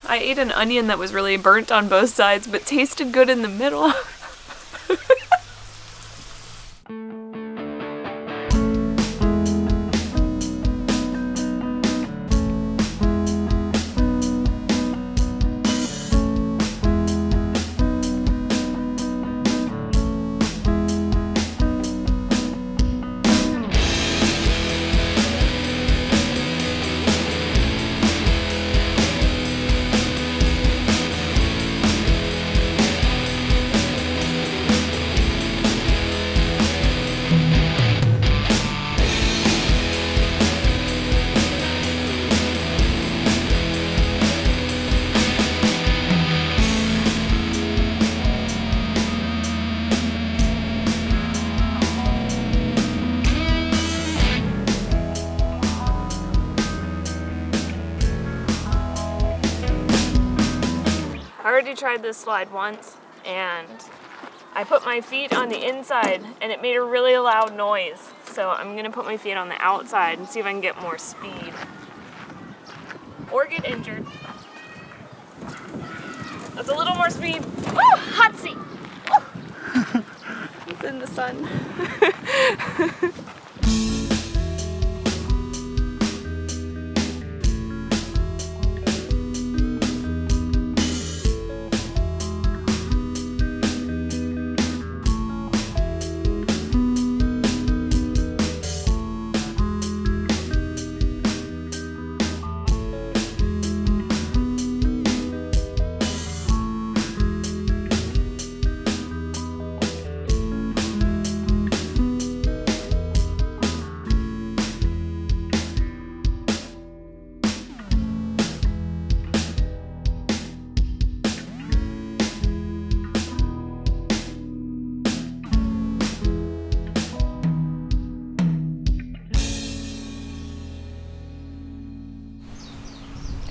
I ate an onion that was really burnt on both sides, but tasted good in the middle. I already tried this slide once, and I put my feet on the inside, and it made a really loud noise. So I'm gonna put my feet on the outside and see if I can get more speed. Or get injured. That's a little more speed. Oh, hot seat! Oh. It's in the sun.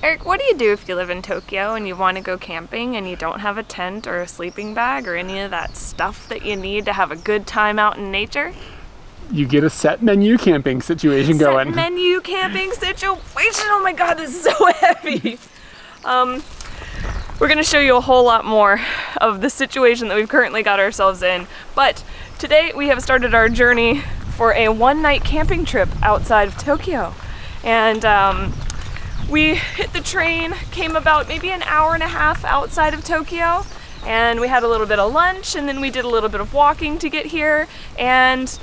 Eric, what do you do if you live in Tokyo and you want to go camping and you don't have a tent or a sleeping bag or any of that stuff that you need to have a good time out in nature? You get a set menu camping situation going. Set menu camping situation? Oh my god, this is so heavy. We're going to show you a whole lot more of the situation that we've currently got ourselves in. But today we have started our journey for a one-night camping trip outside of Tokyo. And we hit the train, came about maybe an hour and a half outside of Tokyo, and we had a little bit of lunch, and then we did a little bit of walking to get here, and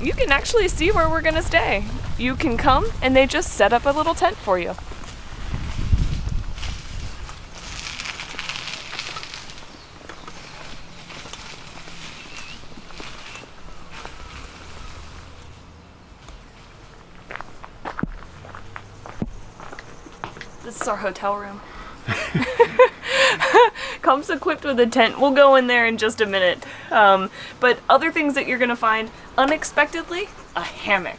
you can actually see where we're gonna stay. You can come, and they just set up a little tent for you. This is our hotel room. Comes equipped with a tent. We'll go in there in just a minute. But other things that you're gonna find, unexpectedly, a hammock.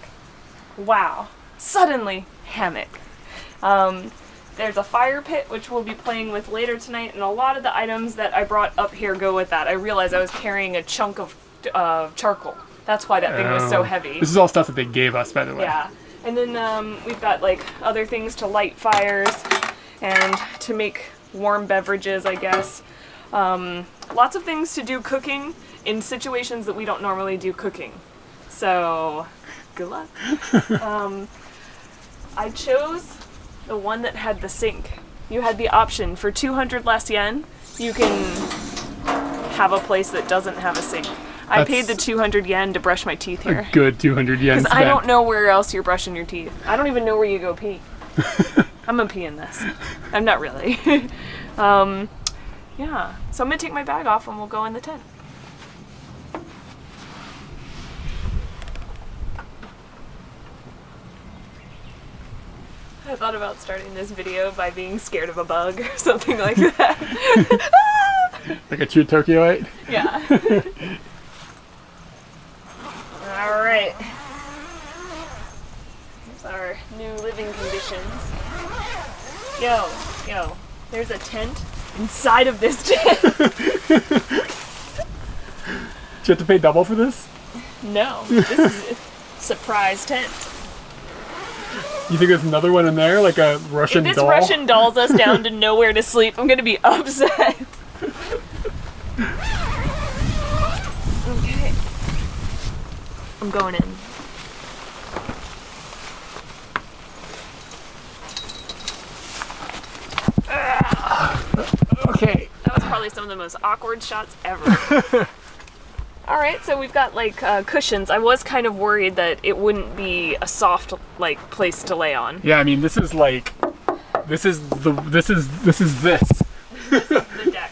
Wow. Suddenly, hammock. There's a fire pit, which we'll be playing with later tonight, and a lot of the items that I brought up here go with that. I realized I was carrying a chunk of charcoal. That's why that thing was so heavy. This is all stuff that they gave us, by the way. Yeah. And then we've got like other things to light fires and to make warm beverages, I guess. Lots of things to do cooking in situations that we don't normally do cooking. So, good luck. I chose the one that had the sink. You had the option for 200 less yen, you can have a place that doesn't have a sink. I paid the 200 yen to brush my teeth here. A good 200 yen. Because I don't know where else you're brushing your teeth. I don't even know where you go pee. I'm gonna pee in this. I'm not really. Yeah. So I'm gonna take my bag off and we'll go in the tent. I thought about starting this video by being scared of a bug or something like that. Like a true Tokyoite? Yeah. Alright. Here's our new living conditions. Yo, there's a tent inside of this tent. Do you have to pay double for this? No, this is a surprise tent. You think there's another one in there, like a Russian If this doll? Russian dolls us down to nowhere to sleep, I'm gonna be upset. Okay. I'm going in. Okay. That was probably some of the most awkward shots ever. Alright, so we've got like cushions. I was kind of worried that it wouldn't be a soft like place to lay on. Yeah, I mean this is like this is The deck.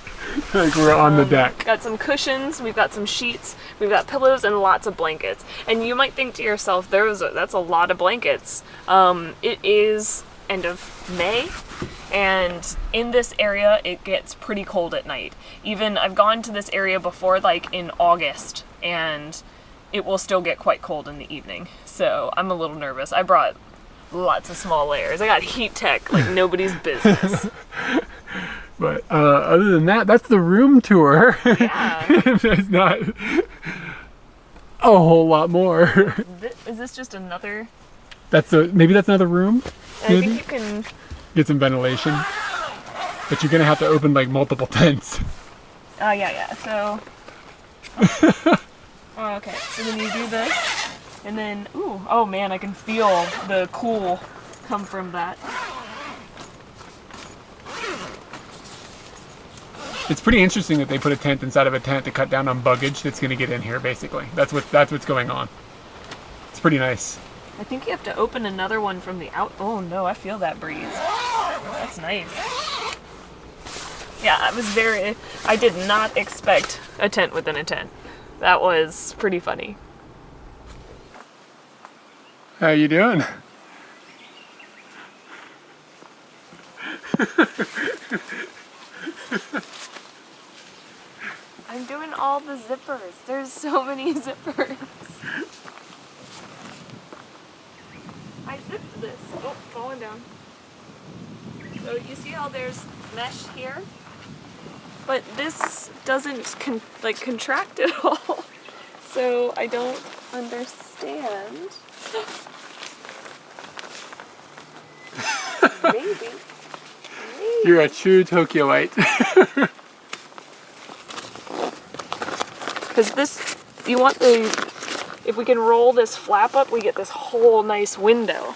like we're on the deck. Got some cushions, we've got some sheets, we've got pillows and lots of blankets. And you might think to yourself, that's a lot of blankets. It is end of May, and in this area it gets pretty cold at night. Even I've gone to this area before, like in August, and it will still get quite cold in the evening. So I'm a little nervous. I brought lots of small layers. I got heat tech like nobody's business. But other than that, that's the room tour. Yeah. There's not a whole lot more. Is this just another? Maybe that's another room. I Maybe think you can. get some ventilation, but you're gonna have to open like multiple tents. Yeah. So. Oh, okay. So then you do this, and then oh man, I can feel the cool come from that. It's pretty interesting that they put a tent inside of a tent to cut down on buggage that's gonna get in here. Basically, that's what's going on. It's pretty nice. I think you have to open another one from the out. Oh no, I feel that breeze. That's nice. Yeah, I did not expect a tent within a tent. That was pretty funny. How you doing? I'm doing all the zippers. There's so many zippers. I zipped this. Oh, falling down. So you see how there's mesh here? But this doesn't contract at all. So I don't understand. Maybe. You're a true Tokyoite. Because if we can roll this flap up, we get this whole nice window.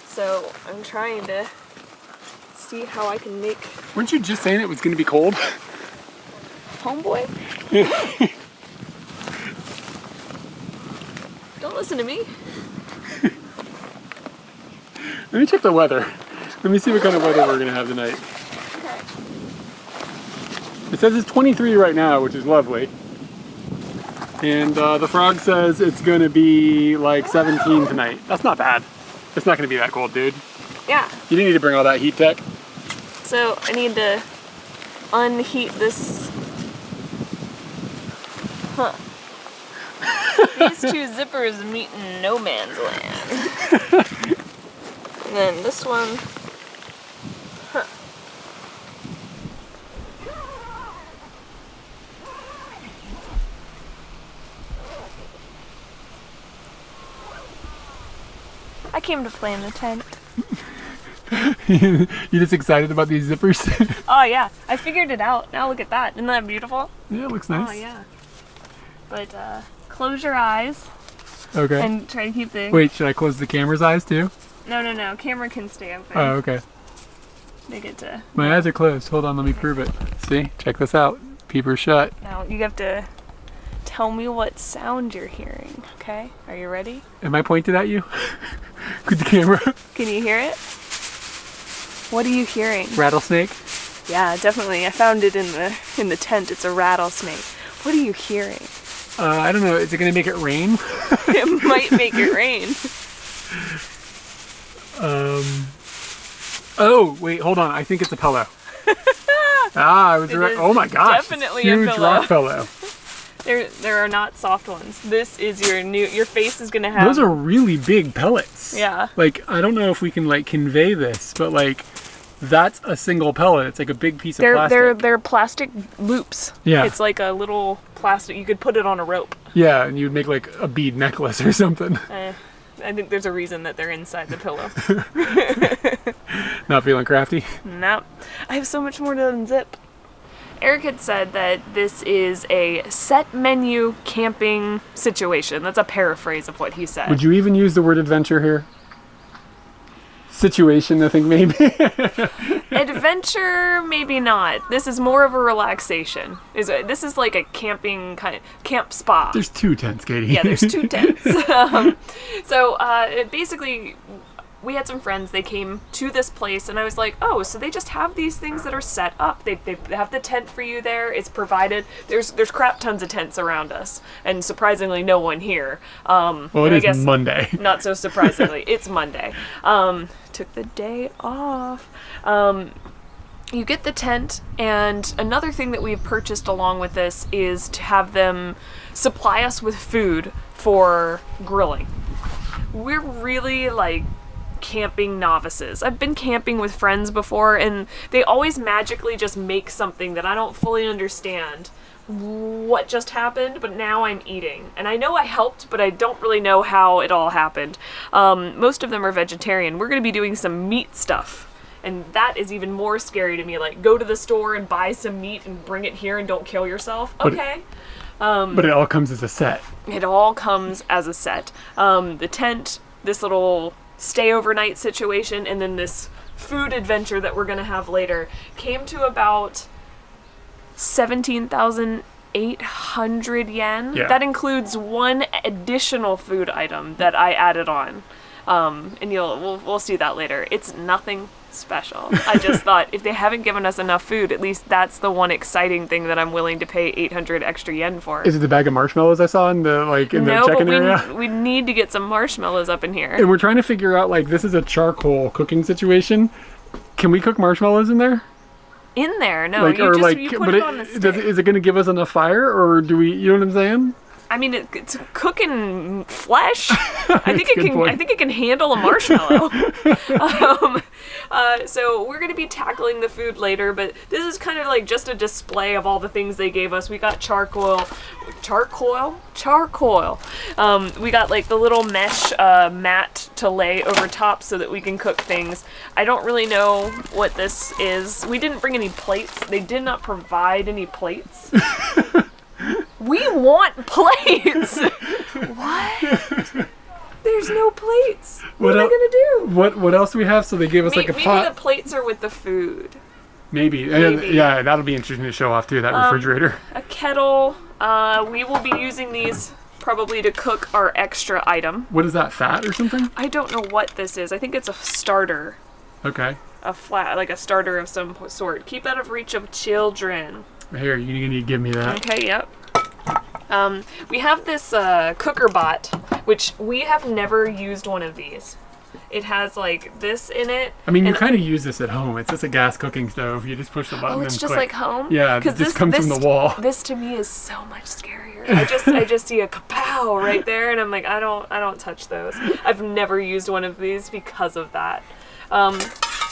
So I'm trying to see how I can make. Weren't you just saying it was going to be cold? Homeboy? Don't listen to me. Let me check the weather. Let me see what kind of weather we're going to have tonight. Okay. It says it's 23 right now, which is lovely. And the frog says it's going to be like 17 tonight. That's not bad. It's not going to be that cold, dude. Yeah. You didn't need to bring all that heat tech. So I need to unheat this. Huh. These two zippers meet in no man's land. And then this one. Huh. I came to play in the tent. You just excited about these zippers? Oh yeah, I figured it out. Now look at that. Isn't that beautiful? Yeah, it looks nice. Oh yeah. But close your eyes Okay. and try to keep the. Wait, should I close the camera's eyes too? No. Camera can stay open. Oh, okay. They get to. My eyes are closed. Hold on, let me prove it. See? Check this out. Peepers shut. Now you have to tell me what sound you're hearing. Okay? Are you ready? Am I pointed at you? With the camera? Can you hear it? What are you hearing? Rattlesnake? Yeah, definitely. I found it in the tent. It's a rattlesnake. What are you hearing? I don't know. Is it going to make it rain? It might make it rain. Oh, wait, hold on. I think it's a pillow. I was right. is Oh my gosh. definitely it's a huge pillow. rock pillow. There are not soft ones. This is your face is gonna have. Those are really big pellets. Yeah. Like, I don't know if we can like convey this, but like, that's a single pellet. It's like a big piece of plastic. They're plastic loops. Yeah. It's like a little plastic. You could put it on a rope. Yeah, and you'd make like a bead necklace or something. I think there's a reason that they're inside the pillow. Not feeling crafty? Nope. I have so much more to unzip. Eric had said that this is a set menu camping situation. That's a paraphrase of what he said. Would you even use the word adventure here? Situation, I think maybe. Adventure, maybe not. This is more of a relaxation. This is like a camping kind of camp spa. There's 2 tents, Katie. Yeah, there's 2 tents. Basically, we had some friends. They came to this place, and I was like, "Oh, so they just have these things that are set up. They have the tent for you there. It's provided. There's crap tons of tents around us, and surprisingly, no one here. Well, it is Monday. Not so surprisingly, it's Monday. Took the day off. You get the tent, and another thing that we've purchased along with this is to have them supply us with food for grilling. We're really like camping novices. I've been camping with friends before, and they always magically just make something that I don't fully understand what just happened, but now I'm eating. And I know I helped, but I don't really know how it all happened. Most of them are vegetarian. We're going to be doing some meat stuff. And that is even more scary to me. Like, go to the store and buy some meat and bring it here and don't kill yourself. Okay. But it all comes as a set. It all comes as a set. The tent, this little stay overnight situation, and then this food adventure that we're going to have later came to about 17,800 yen. Yeah. That includes one additional food item that I added on. And we'll see that later. It's nothing special. I just thought if they haven't given us enough food, at least that's the one exciting thing that I'm willing to pay 800 extra yen for. Is it the bag of marshmallows I saw in the check-in area? We need to get some marshmallows up in here. And we're trying to figure out, like, this is a charcoal cooking situation. Can we cook marshmallows in there? In there? No, you put it on the stick. Is it going to give us enough fire, or do we? You know what I'm saying? I mean, it's cooking flesh. I think it can handle a marshmallow. So we're gonna be tackling the food later, but this is kind of like just a display of all the things they gave us. We got charcoal. We got like the little mesh mat to lay over top so that we can cook things. I don't really know what this is. We didn't bring any plates. They did not provide any plates. We want plates! What? There's no plates. What am I gonna do? What else do we have? So they gave us like a pot. Maybe the plates are with the food. Maybe. Yeah, that'll be interesting to show off too, that refrigerator. A kettle. We will be using these probably to cook our extra item. What is that, fat or something? I don't know what this is. I think it's a starter. Okay. A starter of some sort. Keep out of reach of children. Here, you need to give me that. Okay, yep. We have this cooker bot, which we have never used one of these. It has like this in it. I mean, you kind of use this at home. It's just a gas cooking stove. You just push the button. Oh, it's and just click. like home. Yeah, it just comes from the wall. This to me is so much scarier. I just see a kapow right there, and I'm like, I don't touch those. I've never used one of these because of that.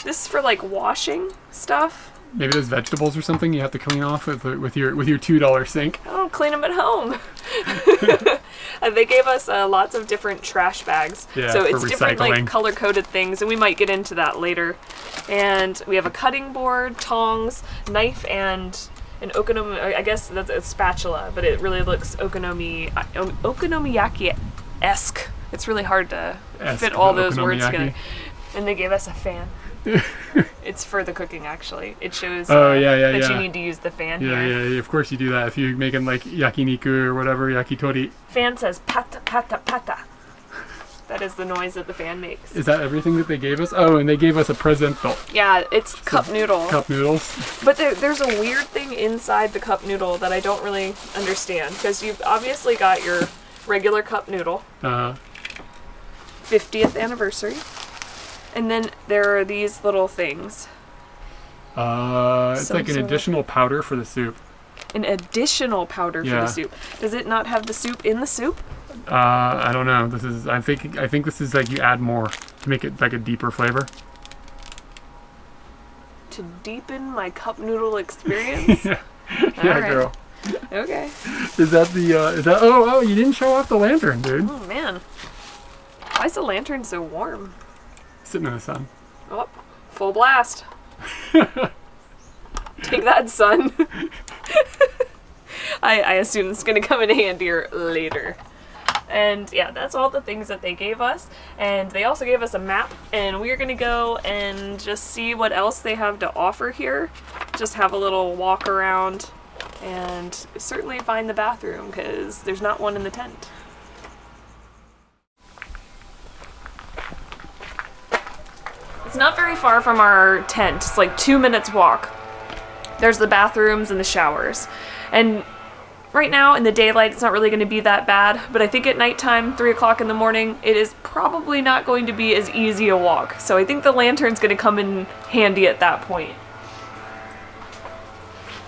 This is for like washing stuff. Maybe there's vegetables or something you have to clean off with your $2 sink. I don't clean them at home. They gave us lots of different trash bags. Yeah, so for it's different recycling. like color-coded things, and we might get into that later. And we have a cutting board, tongs, knife, and an I guess that's a spatula, but it really looks okonomiyaki-esque. It's really hard to fit all those words together. And they gave us a fan. It's for the cooking, actually. It shows that you need to use the fan here. Yeah, of course you do that. If you're making like yakiniku or whatever, yakitori. Fan says pata, pata, pata. That is the noise that the fan makes. Is that everything that they gave us? Oh, and they gave us a presento. Yeah, it's cup noodle. Cup noodles. But there's a weird thing inside the cup noodle that I don't really understand. Because you've obviously got your regular cup noodle. 50th anniversary. And then there are these little things. It's like an additional powder for the soup. An additional powder for the soup. Does it not have the soup in the soup? I don't know. I think this is like you add more to make it like a deeper flavor. To deepen my cup noodle experience? Yeah, right. Girl. Okay. Is that oh, you didn't show off the lantern, dude. Oh man. Why is the lantern so warm? Sitting in the sun. Oh, full blast. Take that, sun. I assume it's gonna come in handier later. And yeah, that's all the things that they gave us. And they also gave us a map, and we're gonna go and just see what else they have to offer here. Just have a little walk around and certainly find the bathroom, because there's not one in the tent. It's not very far from our tent. It's like 2 minutes walk. There's the bathrooms and the showers. And right now in the daylight, it's not really going to be that bad, but I think at nighttime, 3 o'clock in the morning, it is probably not going to be as easy a walk. So I think the lantern's going to come in handy at that point.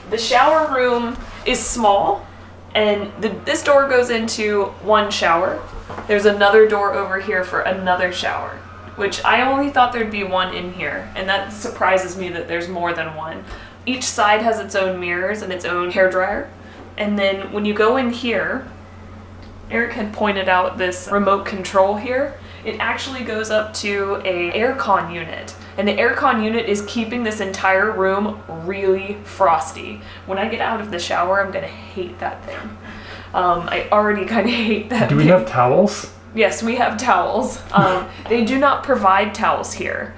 The shower room is small, and this door goes into one shower. There's another door over here for another shower, which I only thought there'd be one in here, and that surprises me that there's more than one. Each side has its own mirrors and its own hairdryer. And then when you go in here, Eric had pointed out this remote control here. It actually goes up to a aircon unit. And the aircon unit is keeping this entire room really frosty. When I get out of the shower, I'm gonna hate that thing. I already kind of hate that thing. Do we have towels? Yes, we have towels. They do not provide towels here.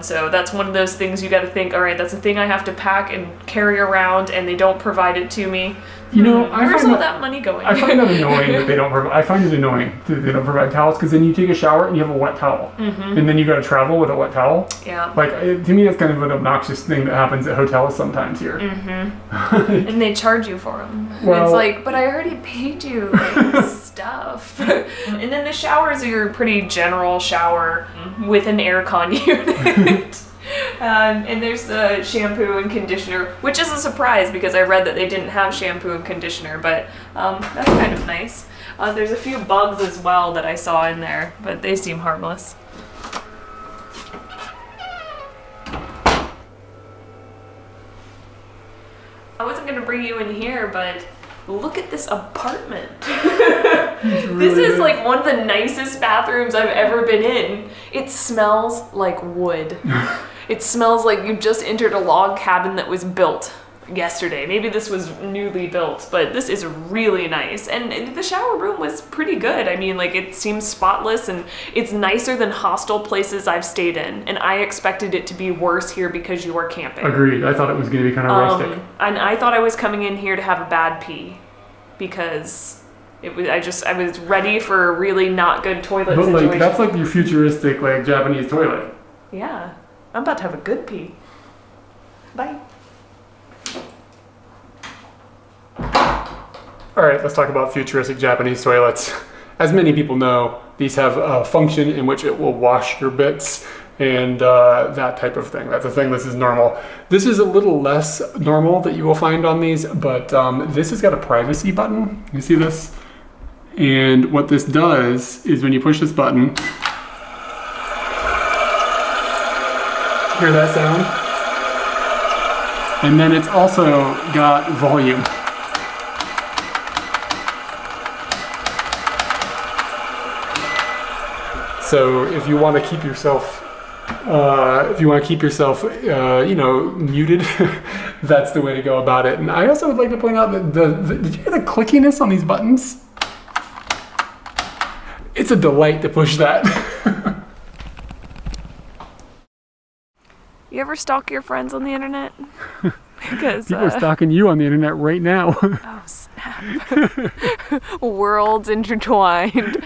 So that's one of those things you got to think, all right, that's a thing I have to pack and carry around, and they don't provide it to me. You know, where's all that money going? I find that annoying that they don't provide. I find it annoying that they don't provide towels, because then you take a shower and you have a wet towel, and then you got to travel with a wet towel. Yeah. Like, to me, that's kind of an obnoxious thing that happens at hotels sometimes here. And they charge you for them. Well, it's like, but I already paid you like, stuff. And then the showers are your pretty general shower with an aircon unit. And there's the shampoo and conditioner, which is a surprise because I read that they didn't have shampoo and conditioner, but that's kind of nice. There's a few bugs as well that I saw in there, but they seem harmless. I wasn't going to bring you in here, but look at this apartment. This is like one of the nicest bathrooms I've ever been in. It smells like wood. It smells like you just entered a log cabin that was built yesterday. Maybe this was newly built, but this is really nice. And the shower room was pretty good. I mean, like, it seems spotless, and it's nicer than hostel places I've stayed in. And I expected it to be worse here because you were camping. Agreed. I thought it was going to be kind of rustic. And I thought I was coming in here to have a bad pee because it was. I was ready for a really not good toilet situation. But like, that's like your futuristic, like, Japanese toilet. Yeah. I'm about to have a good pee. Bye. All right, let's talk about futuristic Japanese toilets. As many people know, these have a function in which it will wash your bits and that type of thing. That's a thing. This is normal. This is a little less normal that you will find on these, but this has got a privacy button. You see this? And what this does is when you push this button, hear that sound? And then it's also got volume. So if you want to keep yourself, you know, muted, that's the way to go about it. And I also would like to point out that did you hear the clickiness on these buttons? It's a delight to push that. You ever stalk your friends on the internet? Because people are stalking you on the internet right now. Oh, snap. Worlds intertwined.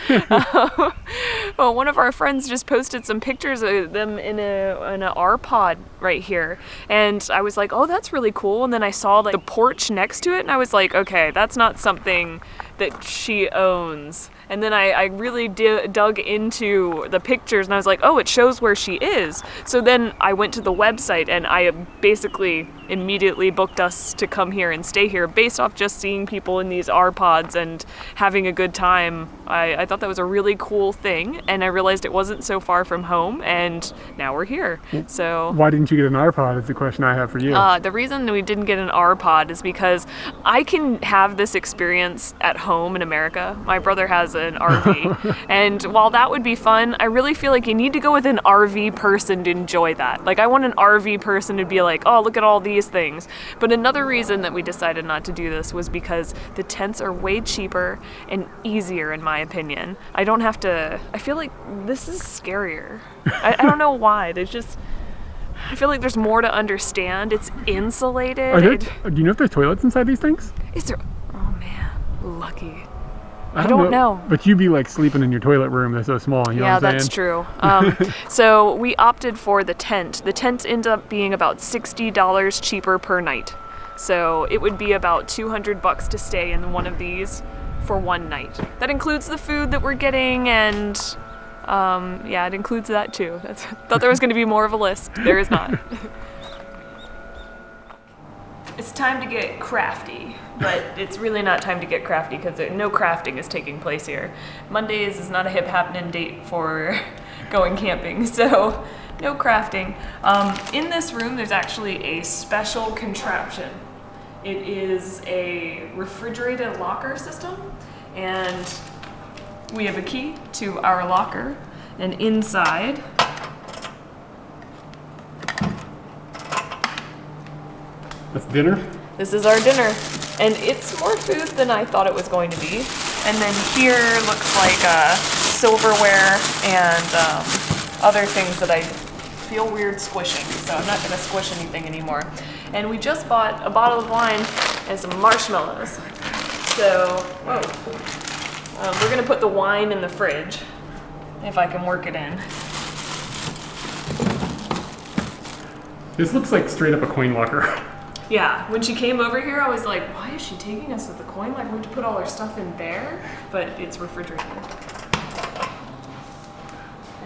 Well, one of our friends just posted some pictures of them in an R-pod right here. And I was like, oh, that's really cool. And then I saw like the porch next to it, and I was like, okay, that's not something that she owns. And then I really dug into the pictures, and I was like, oh, it shows where she is. So then I went to the website, and I basically immediately booked us to come here and stay here based off just seeing people in these R-pods and having a good time. I thought that was a really cool thing, and I realized it wasn't so far from home, and now we're here. So why didn't you get an R-pod is the question I have for you. The reason we didn't get an R-pod is because I can have this experience at home home in America. My brother has an RV. And while that would be fun, I really feel like you need to go with an RV person to enjoy that. Like, I want an RV person to be like, oh, look at all these things. But another reason that we decided not to do this was because the tents are way cheaper and easier, in my opinion. I don't have to, I feel like this is scarier. I don't know why. I feel like there's more to understand. It's insulated. Do you know if there's toilets inside these things? Is there? Oh man, lucky. I don't know. But you'd be like sleeping in your toilet room that's so small. You know what I'm saying? That's true. So we opted for the tent. The tent ends up being about $60 cheaper per night. So it would be about $200 to stay in one of these for one night. That includes the food that we're getting, and yeah, it includes that too. Thought there was going to be more of a list. There is not. It's time to get crafty, but it's really not time to get crafty because no crafting is taking place here. Mondays is not a hip happening date for going camping, so no crafting. In this room, there's actually a special contraption. It is a refrigerated locker system, and we have a key to our locker, and inside that's dinner? This is our dinner, and it's more food than I thought it was going to be. And then here looks like silverware and other things that I feel weird squishing, so I'm not going to squish anything anymore. And we just bought a bottle of wine and some marshmallows. So, we're going to put the wine in the fridge, if I can work it in. This looks like straight up a coin locker. Yeah, when she came over here, I was like, why is she taking us to the coin locker? We have to put all our stuff in there, but it's refrigerated.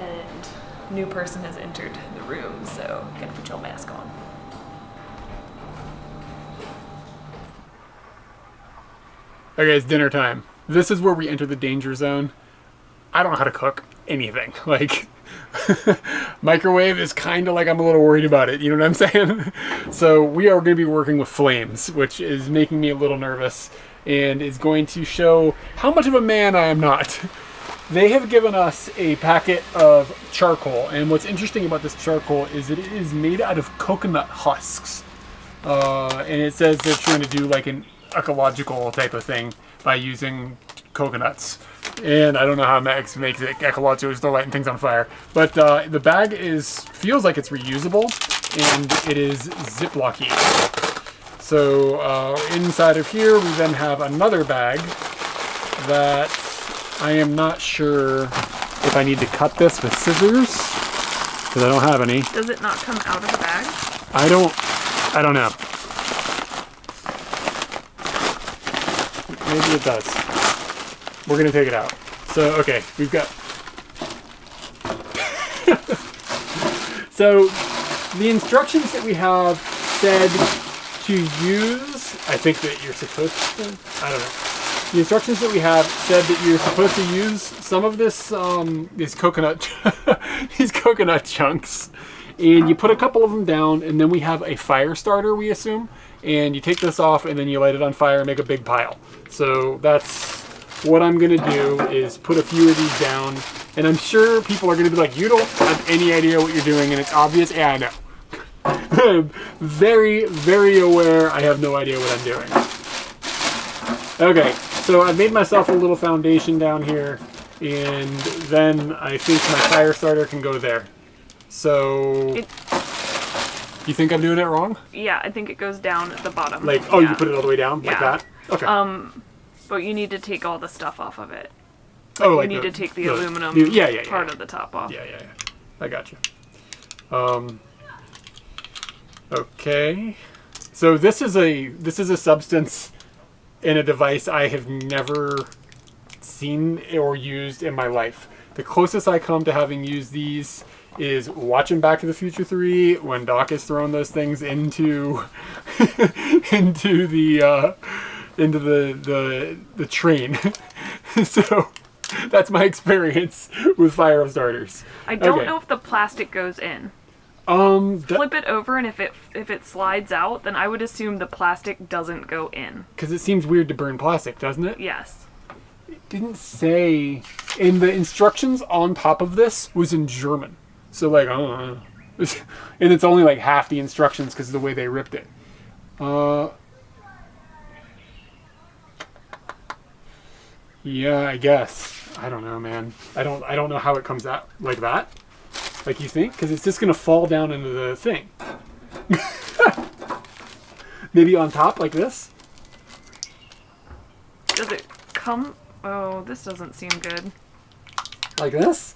And new person has entered the room, so you gotta put your mask on. Okay, it's dinner time. This is where we enter the danger zone. I don't know how to cook anything. Like, microwave is kind of like I'm a little worried about it, you know what I'm saying? So we are going to be working with flames, which is making me a little nervous and is going to show how much of a man I am not. They have given us a packet of charcoal, and what's interesting about this charcoal is that it is made out of coconut husks. And it says they're trying to do like an ecological type of thing by using coconuts. And I don't know how Max makes it ecological, still lighting things on fire. But the bag feels like it's reusable, and it is Ziplocky. So inside of here, we then have another bag that I am not sure if I need to cut this with scissors, because I don't have any. Does it not come out of the bag? I don't know. Maybe it does. We're going to take it out. So, okay, we've got... So, the instructions that we have said to use... I think that you're supposed to... I don't know. The instructions that we have said that you're supposed to use some of this, these coconut... these coconut chunks. And you put a couple of them down, and then we have a fire starter, we assume. And you take this off, and then you light it on fire and make a big pile. So, that's... what I'm going to do is put a few of these down, and I'm sure people are going to be like, you don't have any idea what you're doing, and it's obvious. Yeah, I know. I'm very, very aware I have no idea what I'm doing. Okay, so I've made myself a little foundation down here, and then I think my fire starter can go there. So, you think I'm doing it wrong? Yeah, I think it goes down at the bottom. Like, oh, yeah. You put it all the way down? Like that? Okay. But you need to take all the stuff off of it. Like you need to take the aluminum part of the top off. Yeah. I got you. Okay. So this is a substance in a device I have never seen or used in my life. The closest I come to having used these is watching Back to the Future 3 when Doc is throwing those things into into the train. So that's my experience with fire starters. I don't know if the plastic goes in. Flip it over, and if it slides out, then I would assume the plastic doesn't go in. Because it seems weird to burn plastic, doesn't it? Yes. didn't say, and the instructions on top of this was in German. So like, I don't know. And it's only like half the instructions because of the way they ripped it. Yeah, I guess. I don't know, man. I don't know how it comes out like that. Like you think? Because it's just gonna fall down into the thing. Maybe on top like this? Does it come? Oh, this doesn't seem good. Like this?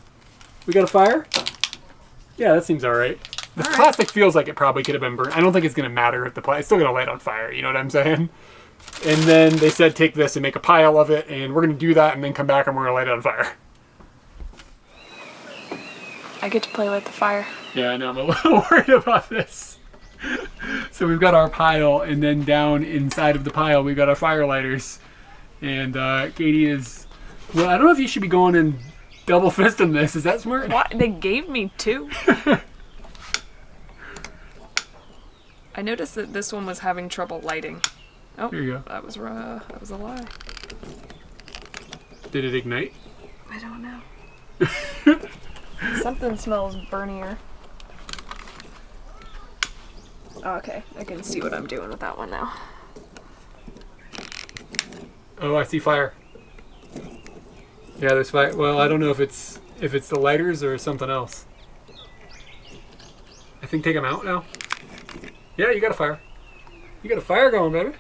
We got a fire? Yeah, that seems alright. The plastic feels like it probably could have been burned. I don't think it's gonna matter if the plastic, it's still gonna light on fire, you know what I'm saying? And then they said take this and make a pile of it, and we're gonna do that and then come back and we're gonna light it on fire. I get to play with the fire. Yeah, I know, I'm a little worried about this. So we've got our pile, and then down inside of the pile we've got our fire lighters. And Katie is, well, I don't know if you should be going and double fisting this. Is that smart? What? They gave me 2. I noticed that this one was having trouble lighting. Oh, here you go. That was a lie. Did it ignite? I don't know. Something smells burnier. Oh, okay, I can see what I'm doing with that one now. Oh, I see fire. Yeah, there's fire. Well, I don't know if it's the lighters or something else. I think take them out now. Yeah, you got a fire. You got a fire going, baby.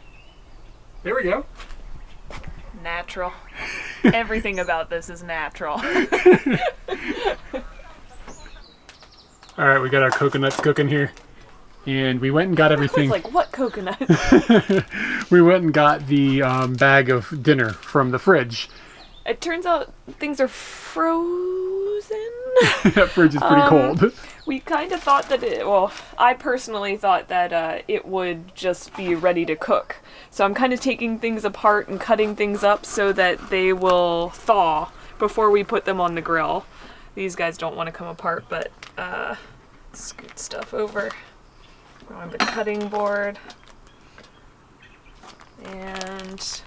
There we go. Natural. Everything about this is natural. All right, we got our coconuts cooking here. And we went and got everything. Like, what coconut? We went and got the bag of dinner from the fridge. It turns out things are frozen. That fridge is pretty cold. We kind of thought that I personally thought that it would just be ready to cook. So I'm kind of taking things apart and cutting things up so that they will thaw before we put them on the grill. These guys don't want to come apart, but scoot stuff over on the cutting board. And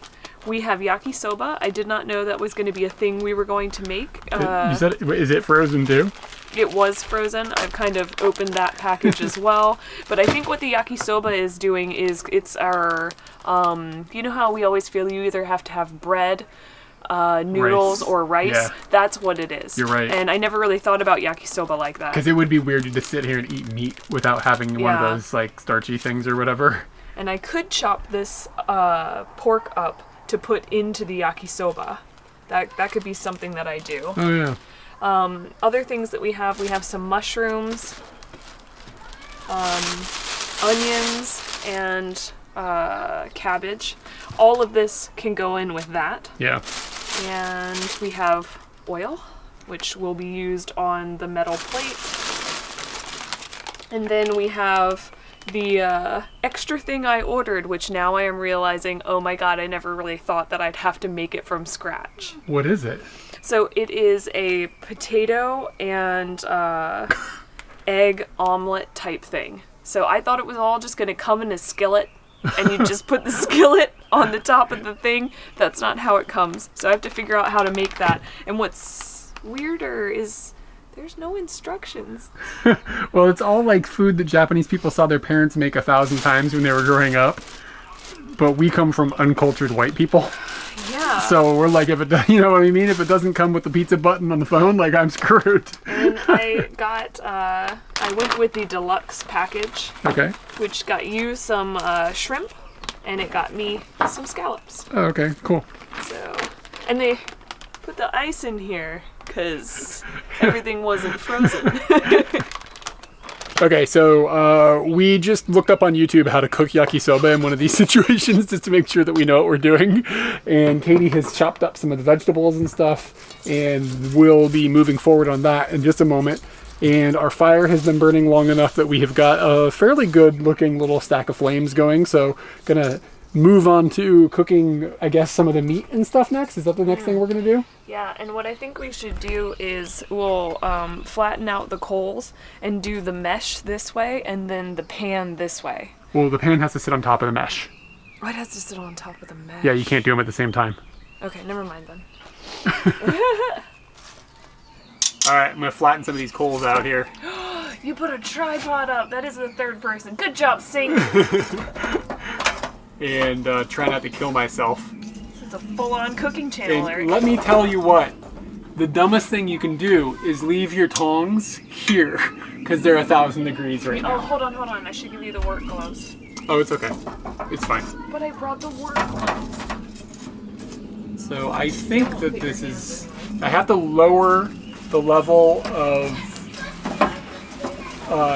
we have yakisoba. I did not know that was going to be a thing we were going to make. You said, is it frozen too? It was frozen. I've kind of opened that package as well. But I think what the yakisoba is doing is it's our, you know how we always feel you either have to have bread, noodles, or rice? Yeah. That's what it is. You're right. And I never really thought about yakisoba like that. Because it would be weird to just sit here and eat meat without having one of those like starchy things or whatever. And I could chop this pork up to put into the yakisoba. That could be something that I do. Oh yeah. Other things that we have some mushrooms, onions, and cabbage. All of this can go in with that. Yeah. And we have oil, which will be used on the metal plate. And then we have the extra thing I ordered, which now I am realizing, oh my god, I never really thought that I'd have to make it from scratch. What is it? So it is a potato and egg omelet type thing. So I thought it was all just going to come in a skillet and you just put the skillet on the top of the thing. That's not how it comes. So I have to figure out how to make that. And what's weirder is there's no instructions. Well, it's all like food that Japanese people saw their parents make 1,000 times when they were growing up. But we come from uncultured white people. Yeah. So we're like, if it, you know what I mean? If it doesn't come with the pizza button on the phone, like I'm screwed. And I got, I went with the deluxe package. Okay. Which got you some shrimp, and it got me some scallops. Oh, okay, cool. So, and they put the ice in here because everything wasn't frozen. Okay, so we just looked up on YouTube how to cook yakisoba in one of these situations just to make sure that we know what we're doing. And Katie has chopped up some of the vegetables and stuff, and we'll be moving forward on that in just a moment. And our fire has been burning long enough that we have got a fairly good looking little stack of flames going. So gonna move on to cooking, I guess, some of the meat and stuff next. Is that the next thing we're gonna do? Yeah, and what I think we should do is we'll flatten out the coals and do the mesh this way and then the pan this way. Well, the pan has to sit on top of the mesh. Oh, it has to sit on top of the mesh. Yeah, you can't do them at the same time. Okay, never mind then. Alright, I'm gonna flatten some of these coals out here. You put a tripod up. That is the third person. Good job, Sink. And try not to kill myself. This is a full-on cooking channel, And Eric. let me tell you what. The dumbest thing you can do is leave your tongs here, because they're 1,000 degrees right now. Oh, hold on. I should give you the work gloves. Oh, it's okay. It's fine. But I brought the work gloves. So I think that this is... I have to lower the level of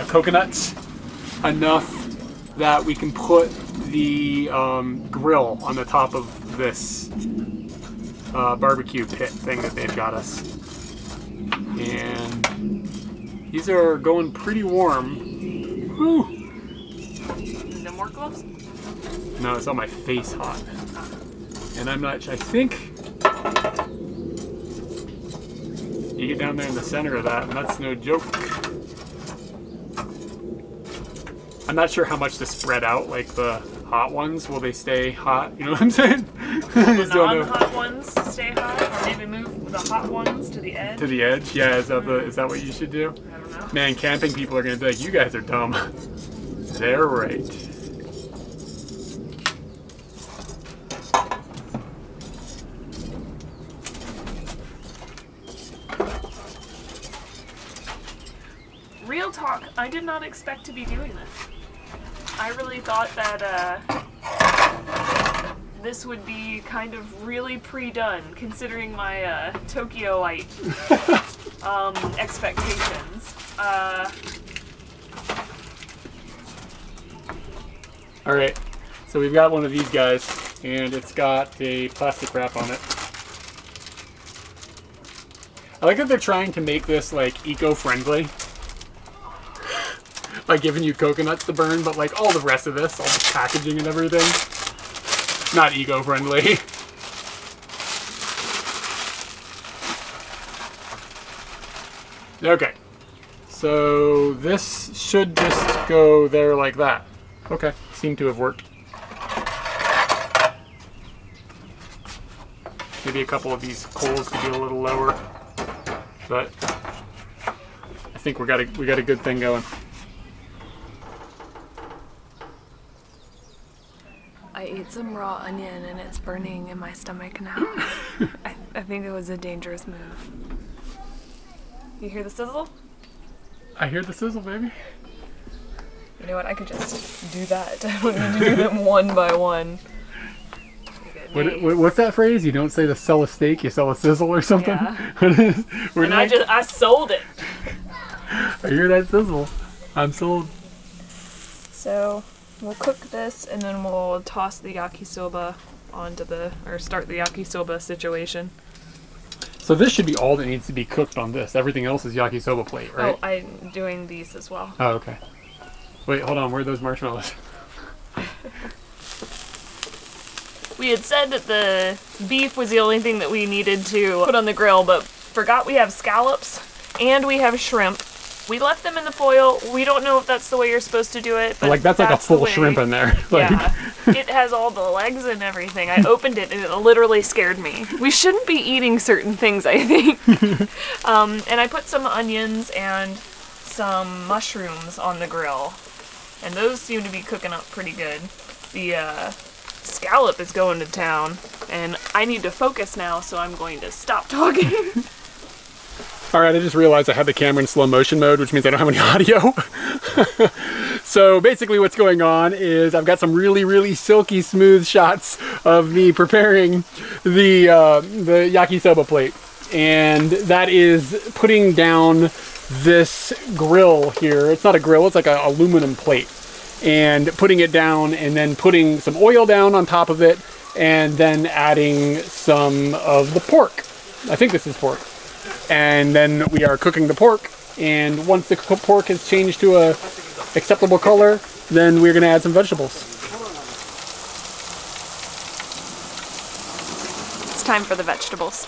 coconuts enough that we can put the grill on the top of this barbecue pit thing that they've got us. And these are going pretty warm. Whew. No more gloves? No, it's on my face hot. And I'm not, I think you get down there in the center of that and that's no joke. I'm not sure how much to spread out, like the hot ones. Will they stay hot? You know what I'm saying? The non-hot ones stay hot, or maybe move the hot ones to the edge? To the edge? Yeah, is that what you should do? I don't know. Man, camping people are gonna be like, you guys are dumb. They're right. Real talk, I did not expect to be doing this. I really thought that this would be kind of really pre-done, considering my Tokyoite expectations. All right, so we've got one of these guys, and it's got a plastic wrap on it. I like that they're trying to make this like eco-friendly. Like giving you coconuts to burn, but like all the rest of this, all the packaging and everything, not eco-friendly. Okay, so this should just go there like that. Okay, seemed to have worked. Maybe a couple of these coals could be a little lower, but I think we got a good thing going. I ate some raw onion and it's burning in my stomach now. I think it was a dangerous move. You hear the sizzle? I hear the sizzle, baby. You know what? I could just do that. I don't need to do them one by one. What's that phrase? You don't say to sell a steak, you sell a sizzle or something? Yeah. And I sold it. I hear that sizzle. I'm sold. So we'll cook this and then we'll toss the yakisoba start the yakisoba situation. So this should be all that needs to be cooked on this. Everything else is yakisoba plate, right? Oh, I'm doing these as well. Oh, okay. Wait, hold on. Where are those marshmallows? We had said that the beef was the only thing that we needed to put on the grill, but forgot we have scallops and we have shrimp. We left them in the foil. We don't know if that's the way you're supposed to do it, but like that's like a full shrimp in there. Like, yeah, it has all the legs and everything. I opened it and it literally scared me. We shouldn't be eating certain things, I think. And I put some onions and some mushrooms on the grill, and those seem to be cooking up pretty good. The scallop is going to town, and I need to focus now, so I'm going to stop talking. all right, I just realized I had the camera in slow motion mode, which means I don't have any audio. So basically what's going on is I've got some really, really silky smooth shots of me preparing the yakisoba plate. And that is putting down this grill here. It's not a grill, it's like an aluminum plate. And putting it down and then putting some oil down on top of it and then adding some of the pork. I think this is pork. And then we are cooking the pork, and once the pork has changed to a acceptable color, then we're going to add some vegetables. It's time for the vegetables.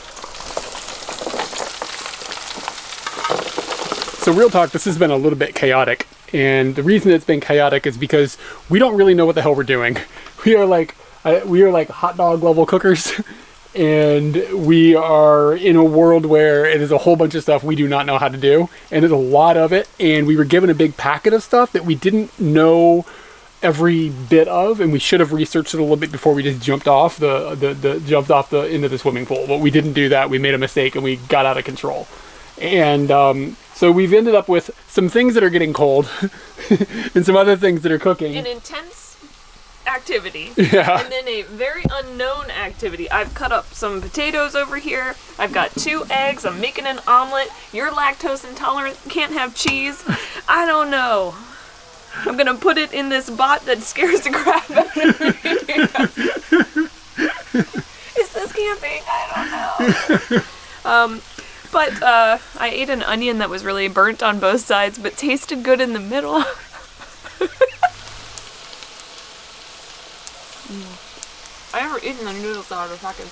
So real talk, this has been a little bit chaotic, and the reason it's been chaotic is because we don't really know what the hell we're doing. We are like hot dog level cookers, and we are in a world where it is a whole bunch of stuff we do not know how to do, and there's a lot of it, and we were given a big packet of stuff that we didn't know every bit of, and we should have researched it a little bit before we just jumped off into the swimming pool. But we didn't do that. We made a mistake and we got out of control. And so we've ended up with some things that are getting cold and some other things that are cooking. An intense activity. Yeah. And then a very unknown activity. I've cut up some potatoes over here. I've got 2 eggs. I'm making an omelet. You're lactose intolerant. Can't have cheese. I don't know. I'm gonna put it in this bot that scares the crap out of me. Is this camping? I don't know. But I ate an onion that was really burnt on both sides, but tasted good in the middle. I never eaten the noodles out of the package.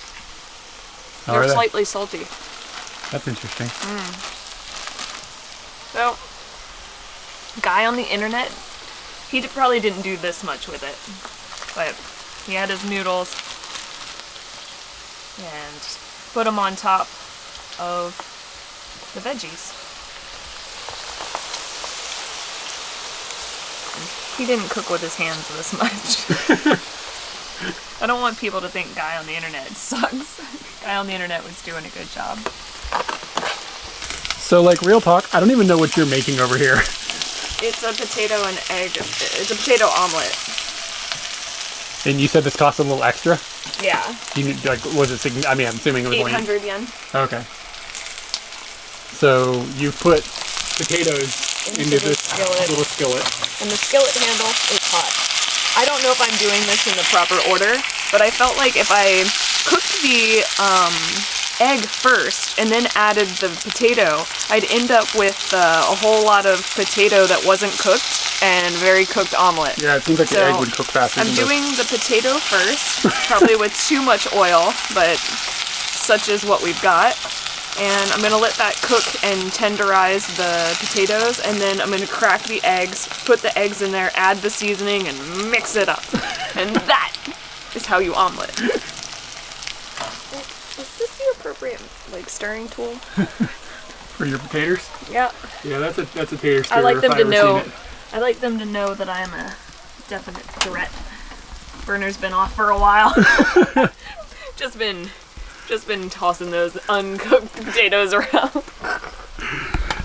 They're slightly salty. That's interesting. So, guy on the internet, he probably didn't do this much with it, but he had his noodles and put them on top of the veggies. He didn't cook with his hands this much. I don't want people to think guy on the internet sucks. Guy on the internet was doing a good job. So, like, real talk, I don't even know what you're making over here. It's a potato and egg. It's a potato omelet. And you said this cost a little extra? Yeah. You like, was it? I mean, I'm assuming it was 800 yen. Okay. So you put potatoes into this little skillet. And the skillet handle is hot. I don't know if I'm doing this in the proper order, but I felt like if I cooked the egg first and then added the potato, I'd end up with a whole lot of potato that wasn't cooked and a very cooked omelet. Yeah, it seems like the egg would cook faster. I'm doing the potato first, probably with too much oil, but such is what we've got. And I'm going to let that cook and tenderize the potatoes, and then I'm going to crack the eggs, put the eggs in there, add the seasoning, and mix it up. And that is how you omelet. Is this the appropriate, like, stirring tool? For your potatoes? Yeah. Yeah, that's a tater stirrer. I like them to know. I like them to know that I am a definite threat. Burner's been off for a while. Just been tossing those uncooked potatoes around.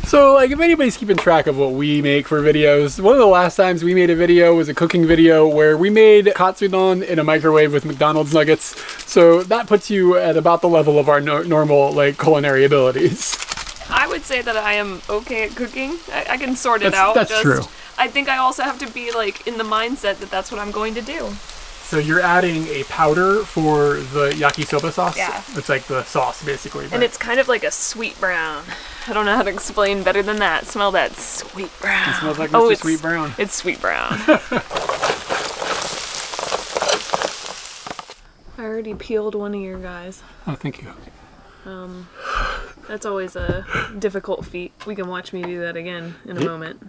So, like, if anybody's keeping track of what we make for videos, one of the last times we made a video was a cooking video where we made katsudon in a microwave with McDonald's nuggets. So that puts you at about the level of our normal, like, culinary abilities. I would say that I am okay at cooking. I can sort it out. That's true. I think I also have to be, like, in the mindset that that's what I'm going to do. So you're adding a powder for the yakisoba sauce? Yeah. It's like the sauce, basically. And it's kind of like a sweet brown. I don't know how to explain better than that. Smell that sweet brown. It smells like Mr. Sweet Brown. It's sweet brown. I already peeled one of your guys. Oh, thank you. That's always a difficult feat. We can watch me do that again in a moment.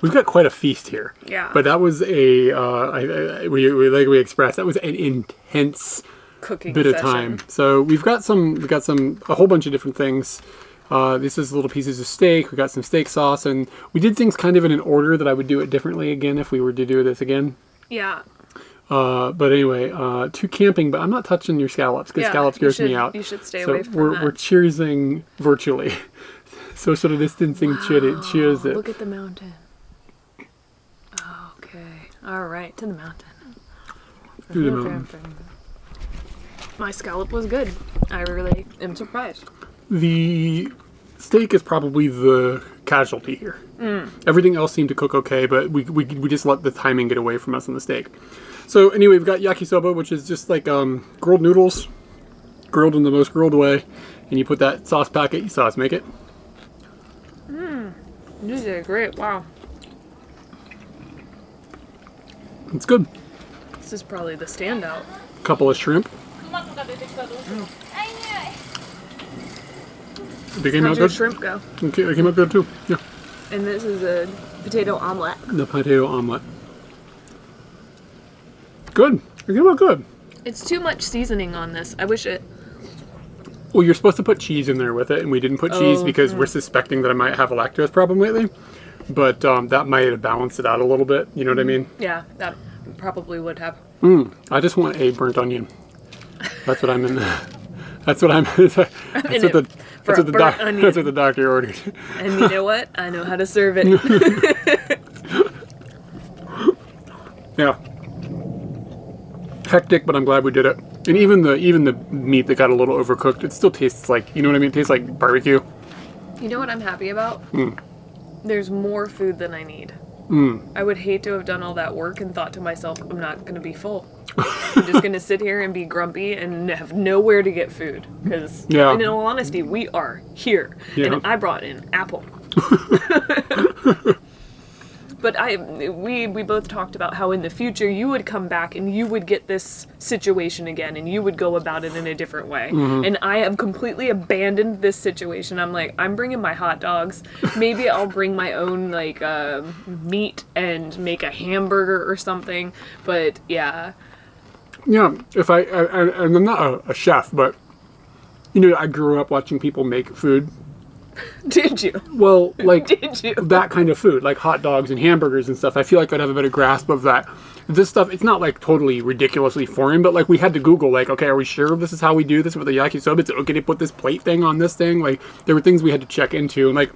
We've got quite a feast here. Yeah. But that was like we expressed, that was an intense cooking bit of session. time. So we've got a whole bunch of different things. This is little pieces of steak. We got some steak sauce, and we did things kind of in an order that I would do it differently again if we were to do this again. Yeah. But anyway, to camping, but I'm not touching your scallops because scallops gross me out. You should stay away from that. We're cheersing virtually. Social distancing cheers it. Look at the mountain. Okay. All right, to the mountain. Through the mountain. My scallop was good. I really am surprised. The steak is probably the casualty here. Everything else seemed to cook okay, but we just let the timing get away from us on the steak. So anyway, we've got yakisoba, which is just like grilled noodles, grilled in the most grilled way, and you put that sauce packet. You saw us make it. This is great. Wow. It's good. This is probably the standout. Couple of shrimp. They came out How's your good. shrimp go? Okay, they came out good too. Yeah. And this is a potato omelet. The potato omelet. Good. They came out good. It's too much seasoning on this. I wish it... Well, you're supposed to put cheese in there with it, and we didn't put cheese because we're suspecting that I might have a lactose problem lately. But that might have balanced it out a little bit. You know what I mean? Yeah, that probably would have. I just want a burnt onion. That's what I'm in. That's what I'm. That's what the doctor ordered. And you know what? I know how to serve it. Yeah. Hectic, but I'm glad we did it. And even the meat that got a little overcooked, it still tastes like, you know what I mean? It tastes like barbecue. You know what I'm happy about? There's more food than I need. I would hate to have done all that work and thought to myself, I'm not going to be full. I'm just going to sit here and be grumpy and have nowhere to get food. Because, in all honesty, we are here. Yeah. And I brought in apple. But we both talked about how in the future you would come back and you would get this situation again and you would go about it in a different way. And I have completely abandoned this situation. I'm like, I'm bringing my hot dogs. Maybe I'll bring my own like meat and make a hamburger or something. But yeah. Yeah, if I'm not a chef, but you know, I grew up watching people make food. Did you? Well, like Did you? that kind of food, like hot dogs and hamburgers and stuff. I feel like I'd have a better grasp of that. This stuff, it's not like totally ridiculously foreign, but like we had to Google, like, okay, are we sure this is how we do this with the yakisoba? It's okay to put this plate thing on this thing. Like there were things we had to check into, and like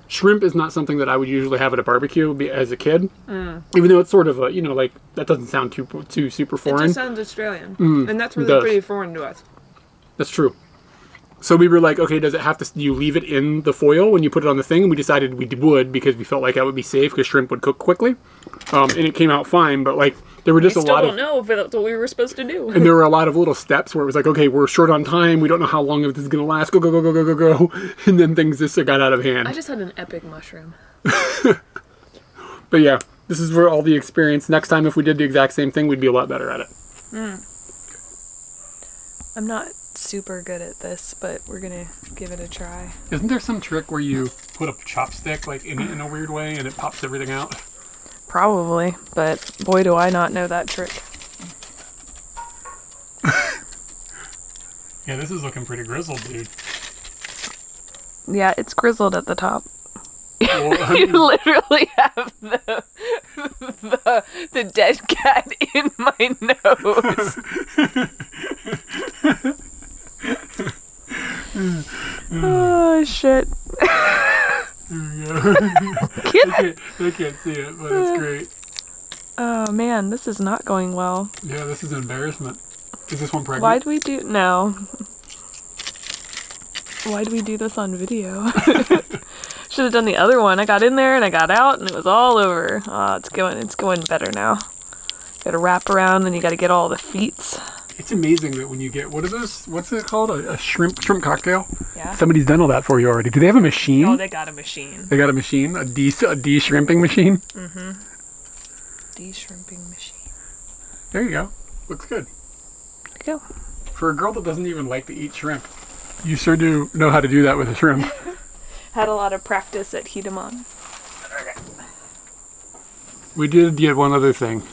shrimp is not something that I would usually have at a barbecue as a kid, even though it's sort of a, you know, like that doesn't sound too super foreign. It just sounds Australian, and that's really pretty foreign to us. That's true. So we were like, okay, does it have to, do you leave it in the foil when you put it on the thing? And we decided we would because we felt like that would be safe because shrimp would cook quickly. And it came out fine, but like there were just a lot of... I still don't know if that's what we were supposed to do. And there were a lot of little steps where it was like, okay, we're short on time. We don't know how long this is going to last. Go, go, go, go, go, go, go. And then things just got out of hand. I just had an epic mushroom. But yeah, this is for all the experience. Next time if we did the exact same thing, we'd be a lot better at it. I'm not super good at this, but we're gonna give it a try. Isn't there some trick where you put a chopstick like in it in a weird way and it pops everything out? Probably, but boy do I not know that trick. Yeah, this is looking pretty grizzled, dude. Yeah, it's grizzled at the top. Well, you literally have the dead cat in my nose. Oh shit. There we go. They can't see it, but it's great. Oh man, this is not going well. Yeah, this is an embarrassment. Is this one pregnant? Why'd we do... No. Why'd we do this on video? Should have done the other one. I got in there and I got out and it was all over. Oh, it's going better now. Gotta wrap around and you gotta get all the feet. It's amazing that when you get, what is this? What's it called? A shrimp cocktail? Yeah. Somebody's done all that for you already. Do they have a machine? Oh, they got a machine. They got a machine? A de-shrimping machine? Mm-hmm. De-shrimping machine. There you go. Looks good. There you go. For a girl that doesn't even like to eat shrimp, you sure do know how to do that with a shrimp. Had a lot of practice at Hedemon. Okay. We did get one other thing.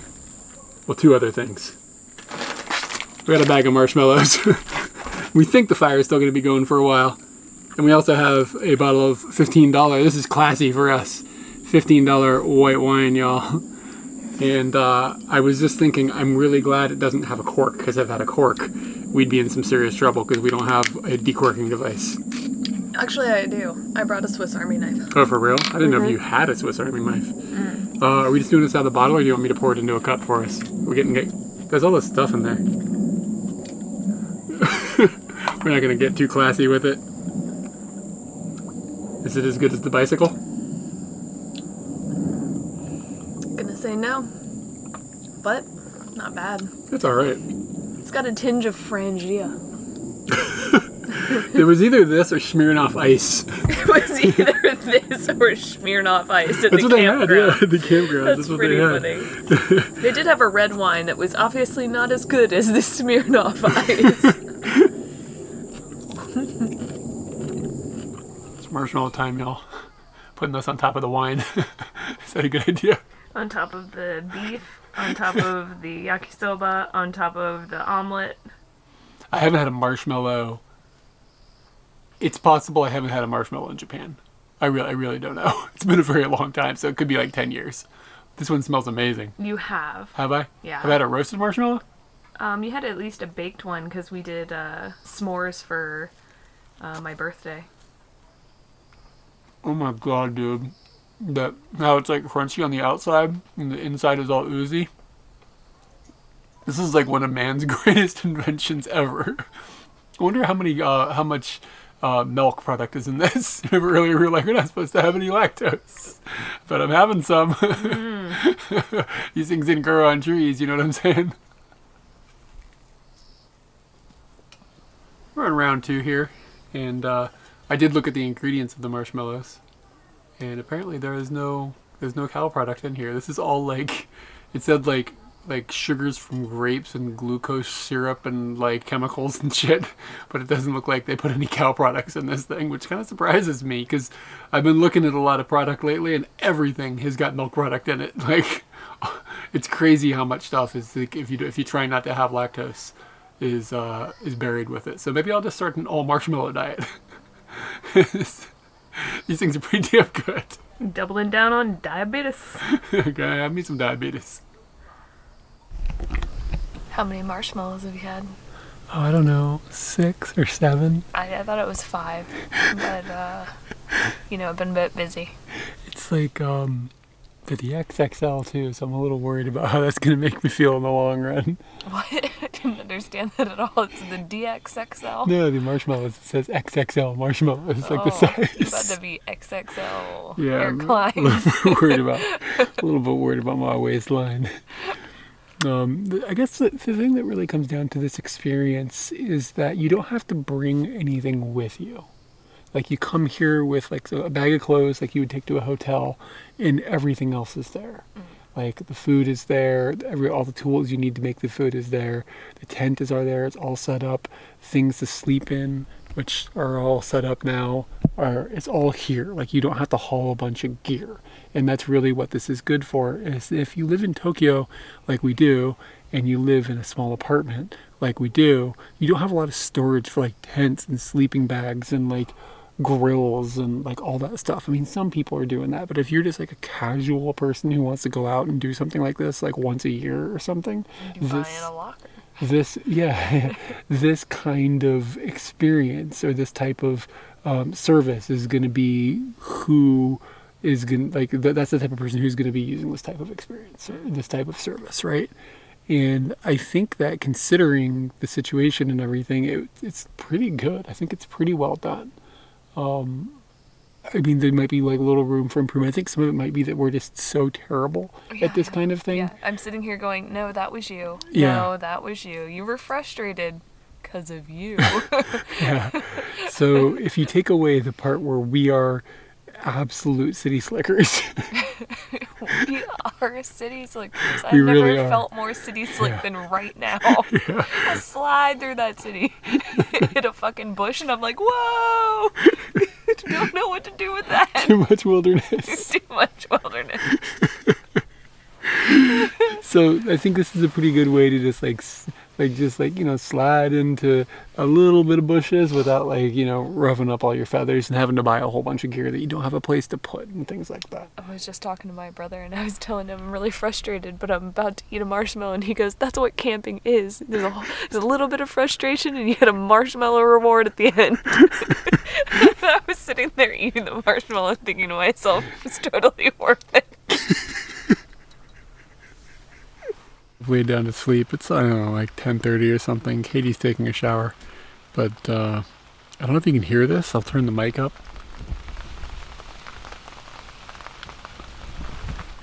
Well, two other things. We got a bag of marshmallows. We think the fire is still going to be going for a while. And we also have a bottle of $15. This is classy for us. $15 white wine, y'all. And I was just thinking, I'm really glad it doesn't have a cork, because if it had a cork, we'd be in some serious trouble because we don't have a decorking device. Actually, I do. I brought a Swiss Army knife. Oh, for real? I didn't know if you had a Swiss Army knife. Are we just doing this out of the bottle, or do you want me to pour it into a cup for us? There's all this stuff in there. We're not going to get too classy with it. Is it as good as the bicycle? Gonna say no, but not bad. It's alright. It's got a tinge of Frangia. It was either this or Smirnoff Ice. It was either this or Smirnoff Ice at the campground. That's what they had, yeah, at the campground. That's what pretty funny. They did have a red wine that was obviously not as good as the Smirnoff Ice. It's marshmallow time, y'all. Putting this on top of the wine. Is that a good idea? On top of the beef. on top of the yakisoba, on top of the omelet. I haven't had a marshmallow. It's possible I haven't had a marshmallow in Japan. I really don't know. It's been a very long time, so it could be like 10 years. This one smells amazing. You have. Have I? Yeah. Have I had a roasted marshmallow? You had at least a baked one because we did s'mores for my birthday. Oh my god, dude. Now it's like crunchy on the outside and the inside is all oozy. This is like one of man's greatest inventions ever. I wonder how much milk product is in this. Remember earlier we were like, we're not supposed to have any lactose. But I'm having some. These things didn't grow on trees, you know what I'm saying? We're on round 2 here. And I did look at the ingredients of the marshmallows. And apparently there's no cow product in here. This is all like, it said like sugars from grapes and glucose syrup and like chemicals and shit, but it doesn't look like they put any cow products in this thing, which kind of surprises me because I've been looking at a lot of product lately and everything has got milk product in it. Like, it's crazy how much stuff is like, if you try not to have lactose is buried with it. So maybe I'll just start an all marshmallow diet. These things are pretty damn good. Doubling down on diabetes. Okay, have me some diabetes. How many marshmallows have you had? Oh, I don't know, 6 or 7. I thought it was 5, but I've been a bit busy. It's like the XXL too, so I'm a little worried about how that's gonna make me feel in the long run. What? I didn't understand that at all. It's the DXXL. No, the marshmallows. It says XXL marshmallow. It's like the size. It's about to be XXL. Yeah, Air I'm climb. a little bit worried about my waistline. I guess the thing that really comes down to this experience is that you don't have to bring anything with you. Like, you come here with like a bag of clothes like you would take to a hotel, and everything else is there. Like, the food is there, all the tools you need to make the food is there, the tent are there, it's all set up, things to sleep in, which are all set up now, it's all here. Like, you don't have to haul a bunch of gear. And that's really what this is good for, is if you live in Tokyo like we do, and you live in a small apartment like we do, you don't have a lot of storage for like tents and sleeping bags and like grills and like all that stuff. I mean, some people are doing that, but if you're just like a casual person who wants to go out and do something like this like once a year or something, buy in a locker. This kind of experience or this type of service is going to be who is going to, like, that's the type of person who's going to be using this type of experience or this type of service, right? And I think that considering the situation and everything, it's pretty good. I think it's pretty well done. I mean, there might be like a little room for improvement. I think some of it might be that we're just so terrible at this kind of thing. Yeah, I'm sitting here going, no, that was you. Yeah. No, that was you. You were frustrated because of you. Yeah. So if you take away the part where we are absolute city slickers. We are city slickers. I've We never really are. felt more city slick than right now. Yeah. I slide through that city, hit a fucking bush, and I'm like, whoa! Don't know what to do with that. Too much wilderness. Too much wilderness. So I think this is a pretty good way to just slide into a little bit of bushes without roughing up all your feathers and having to buy a whole bunch of gear that you don't have a place to put and things like that. I was just talking to my brother and I was telling him I'm really frustrated, but I'm about to eat a marshmallow, and he goes, "That's what camping is. There's a little bit of frustration and you get a marshmallow reward at the end." I was sitting there eating the marshmallow thinking to myself, it's totally worth it. Way down to sleep. It's, I don't know, like 10:30 or something. Katie's taking a shower, but I don't know if you can hear this. I'll turn the mic up.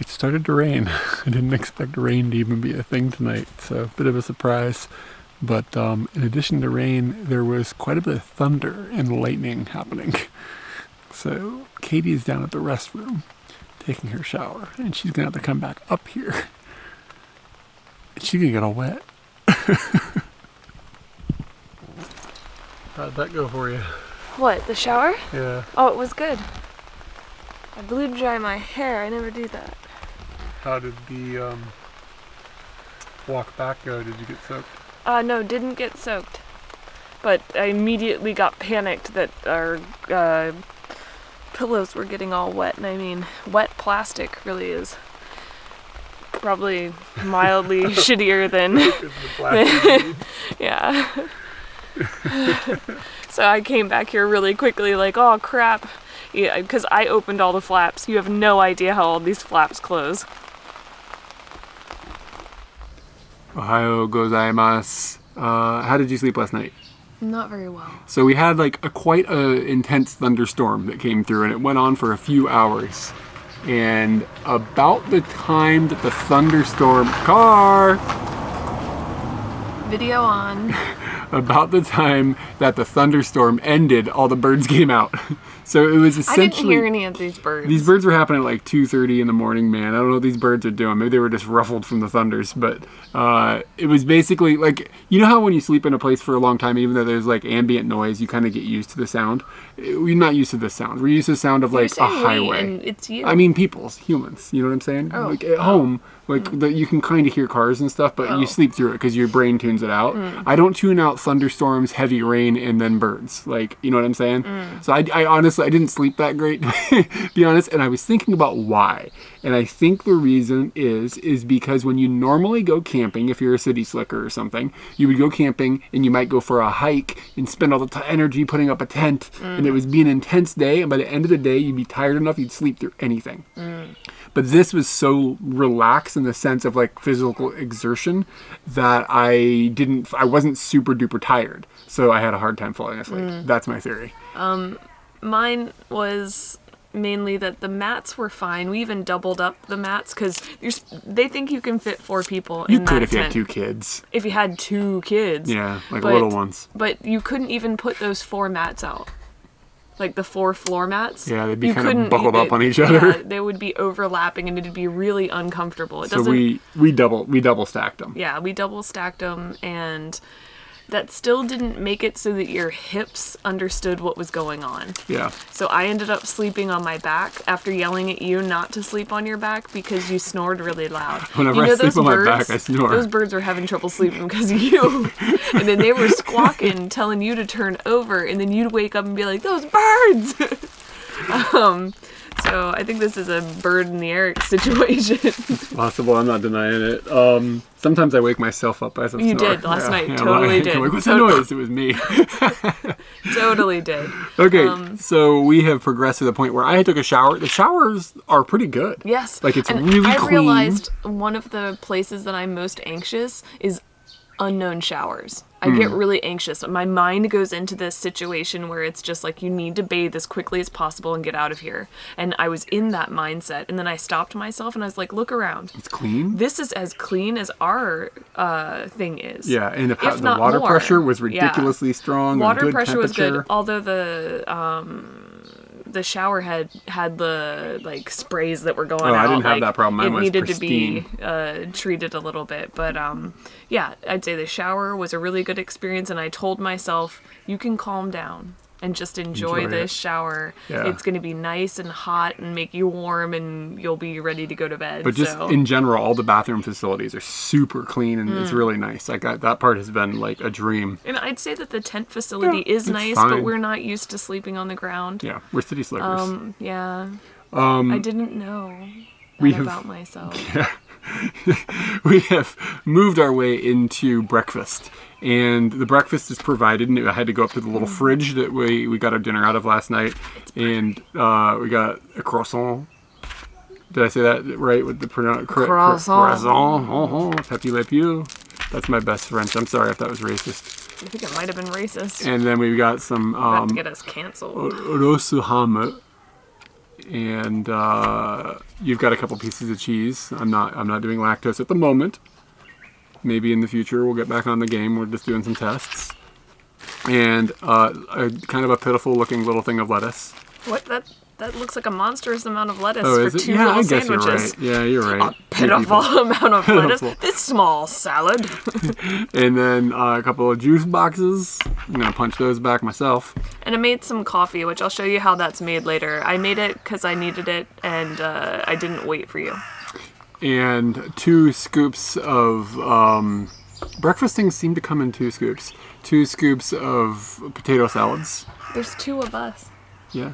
It started to rain. I didn't expect rain to even be a thing tonight, so a bit of a surprise. But in addition to rain, there was quite a bit of thunder and lightning happening. So Katie's down at the restroom taking her shower, and she's gonna have to come back up here. She's gonna get all wet. How'd that go for you? What, the shower? Yeah. Oh, it was good. I blew dry my hair. I never do that. How did the walk back go? Did you get soaked? No, didn't get soaked. But I immediately got panicked that our pillows were getting all wet. And I mean, wet plastic really is probably mildly shittier than... Yeah. So I came back here really quickly like, oh crap. Yeah, because I opened all the flaps. You have no idea how all these flaps close. Ohayou gozaimasu. How did you sleep last night? Not very well. So we had like quite a intense thunderstorm that came through, and it went on for a few hours. And about the time that the thunderstorm Video on. About the time that the thunderstorm ended, all the birds came out. So it was essentially... I didn't hear any of these birds. These birds were happening at like 2:30 in the morning, man. I don't know what these birds are doing. Maybe they were just ruffled from the thunders. But it was basically like... You know how when you sleep in a place for a long time, even though there's like ambient noise, you kind of get used to the sound? We're not used to this sound. We're used to the sound of like a highway. And it's you. I mean humans. You know what I'm saying? Oh. Like at home... Like, you can kind of hear cars and stuff, but you sleep through it because your brain tunes it out. I don't tune out thunderstorms, heavy rain, and then birds. Like, you know what I'm saying? So I honestly, I didn't sleep that great, to be honest, and I was thinking about why. And I think the reason is because when you normally go camping, if you're a city slicker or something, you would go camping and you might go for a hike and spend all the energy putting up a tent, and it would be an intense day, and by the end of the day, you'd be tired enough, you'd sleep through anything. But this was so relaxed in the sense of like physical exertion that I wasn't super duper tired. So I had a hard time falling asleep. That's my theory. Mine was mainly that the mats were fine. We even doubled up the mats because they think you can fit 4 people in that tent. You could if you had 2 kids. If you had 2 kids. Yeah, like little ones. But you couldn't even put those 4 mats out. Like the 4 floor mats. Yeah, they'd be kind of buckled up on each other. Yeah, they would be overlapping and it'd be really uncomfortable. So we double stacked them. Yeah, we double stacked them, and that still didn't make it so that your hips understood what was going on. Yeah. So I ended up sleeping on my back after yelling at you not to sleep on your back because you snored really loud. Whenever I sleep on my back, I snore. Those birds were having trouble sleeping because of you. And then they were squawking, telling you to turn over, and then you'd wake up and be like, those birds! So I think this is a bird in the air situation. It's possible. I'm not denying it. Sometimes I wake myself up as I snore. You did last night. Totally did. Like, what's that noise? It was me. Totally did. Okay, so we have progressed to the point where I took a shower. The showers are pretty good. Yes. Like, it's and really I clean. realized one of the places that I'm most anxious is unknown showers. I get really anxious. My mind goes into this situation where it's just like, you need to bathe as quickly as possible and get out of here. And I was in that mindset. And then I stopped myself and I was like, look around. It's clean? This is as clean as our thing is. Yeah, and the water pressure was ridiculously strong. Water good pressure was good, temperature. although the shower had the like sprays that were going out. I didn't have that problem. Mine was needed pristine. to be treated a little bit, but yeah, I'd say the shower was a really good experience, and I told myself, you can calm down and just enjoy this shower. Yeah. It's going to be nice and hot and make you warm, and you'll be ready to go to bed. But just in general, all the bathroom facilities are super clean, and it's really nice. Like that part has been like a dream. And I'd say that the tent facility is nice, fine. but we're not used to sleeping on the ground. Yeah, we're city slickers. Yeah. I didn't know about myself. Yeah. We have moved our way into breakfast, and the breakfast is provided, and I had to go up to the little fridge that we got our dinner out of last night, and we got a croissant. Did I say that right with the croissant? Croissant. Pepe le pew. That's my best French. I'm sorry if that was racist. I think it might have been racist. And then we've got some about to get us canceled. Rosuhame. And you've got a couple pieces of cheese. I'm not doing lactose at the moment. Maybe in the future we'll get back on the game. We're just doing some tests. And a kind of a pitiful looking little thing of lettuce. What? That looks like a monstrous amount of lettuce for 2 little sandwiches. You're right. Yeah, you're right. A pitiful amount of lettuce. This small salad. And then a couple of juice boxes. I'm going to punch those back myself. And I made some coffee, which I'll show you how that's made later. I made it because I needed it, and I didn't wait for you. and 2 scoops of breakfast things seem to come in 2 scoops. 2 scoops of potato salads. There's 2 of us. Yeah.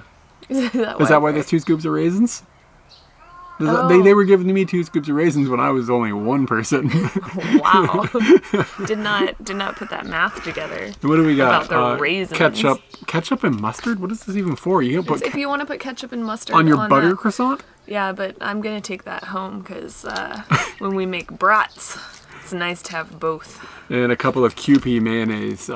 Is that why there's 2 scoops of raisins? They were giving me 2 scoops of raisins when I was only 1 person. Wow. Did not put that math together. And what do we got? About the raisins. Ketchup and mustard? What is this even for? You put if you want to put ketchup and mustard on your butter croissant? Yeah, but I'm gonna take that home because when we make brats, it's nice to have both. And a couple of QP mayonnaise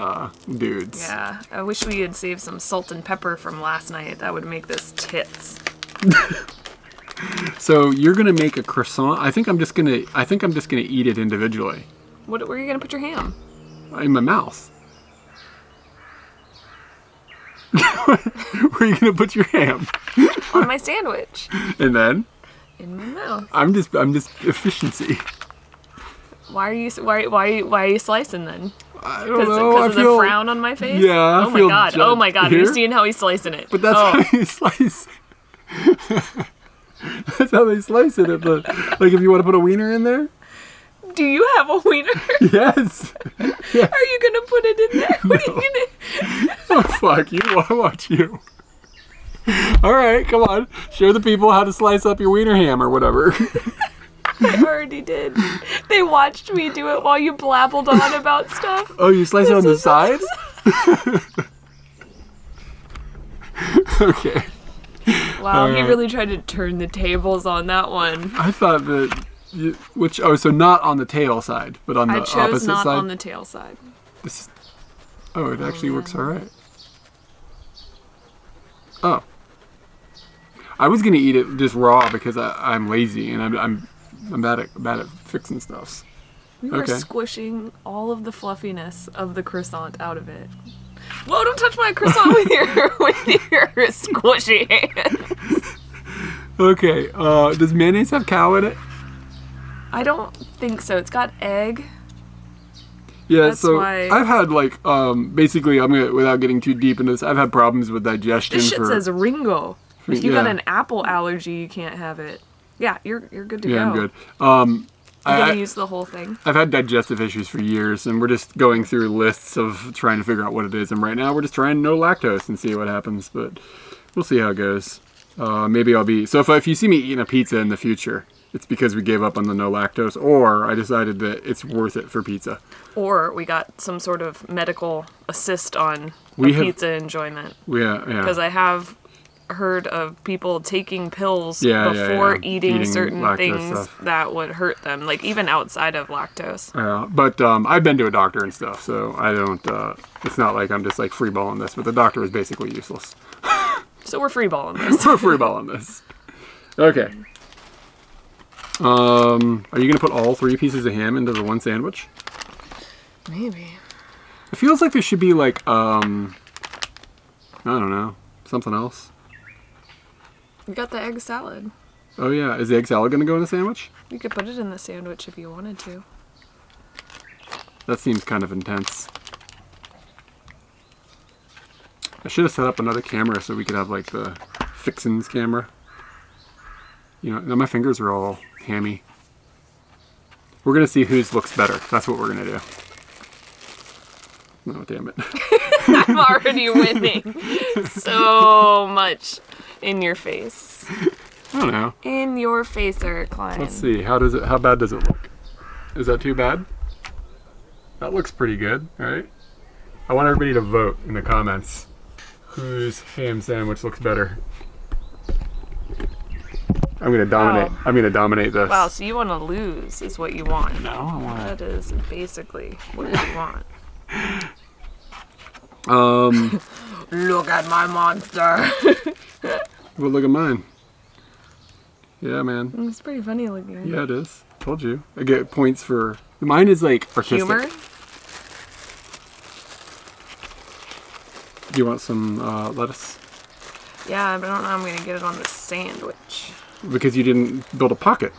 dudes. Yeah, I wish we had saved some salt and pepper from last night. That would make this tits. So you're gonna make a croissant. I think I'm just gonna eat it individually. Where are you gonna put your ham? In my mouth. Where are you gonna put your ham? On my sandwich. And then? In my mouth. I'm just efficiency. Why are you slicing then? I don't know. Because of the frown on my face? Yeah. Oh my god. Oh my god. Have you seen how he's slicing it? But that's how you slice. That's how they slice it. Like if you want to put a wiener in there. Do you have a wiener? Yes. Yeah. Are you gonna put it in there? No. What are you gonna? Oh fuck you! I watch you. All right, come on. Show the people how to slice up your wiener ham or whatever. I already did. They watched me do it while you blabbled on about stuff. Oh, you slice it on the side? Okay. Wow, he really tried to turn the tables on that one. I thought that so not on the tail side, but on the opposite side? I chose not on the tail side. It actually works all right. Oh. I was gonna eat it just raw because I'm lazy and I'm bad at fixing stuff. You are squishing all of the fluffiness of the croissant out of it. Whoa, don't touch my croissant with your squishy hands. Okay, does mayonnaise have cow in it? I don't think so. It's got egg. Yeah, That's so why... I've had basically, without getting too deep into this, I've had problems with digestion. This shit says Ringo. If you got an apple allergy, you can't have it. Yeah, you're good to go. Yeah, I'm good. I'm gonna use the whole thing. I've had digestive issues for years, and we're just going through lists of trying to figure out what it is. And right now, we're just trying no lactose and see what happens. But we'll see how it goes. Maybe I'll be... So if you see me eating a pizza in the future, it's because we gave up on the no lactose, or I decided that it's worth it for pizza. Or we got some sort of medical assist on pizza enjoyment. Yeah. Because I have heard of people taking pills before eating certain things that would hurt them, like even outside of lactose. Yeah, but I've been to a doctor and stuff, so I don't, it's not like I'm just like freeballing this, but the doctor is basically useless. So we're freeballing this. We're freeballing this. Okay. Are you gonna put all 3 pieces of ham into the one sandwich? Maybe. It feels like there should be like, I don't know, something else. You got the egg salad. Oh yeah, is the egg salad gonna go in a sandwich? You could put it in the sandwich if you wanted to. That seems kind of intense. I should have set up another camera so we could have like the fixins camera. You know, my fingers are all hammy. We're gonna see whose looks better. That's what we're gonna do. Oh, damn it. I'm already winning so much in your face. I don't know. In your face, Eric Klein. Let's see. How bad does it look? Is that too bad? That looks pretty good, right? I want everybody to vote in the comments. Whose ham sandwich looks better? I'm gonna dominate. Wow. I'm gonna dominate this. Wow, so you want to lose is what you want. No, I want. That is basically what you want. Look at my monster. Well, look at mine. Yeah, man. It's pretty funny looking. Yeah, it is. Told you. I get points for... Mine is like artistic. Humor? Do you want some lettuce? Yeah, but I don't know how I'm going to get it on the sandwich. Because you didn't build a pocket.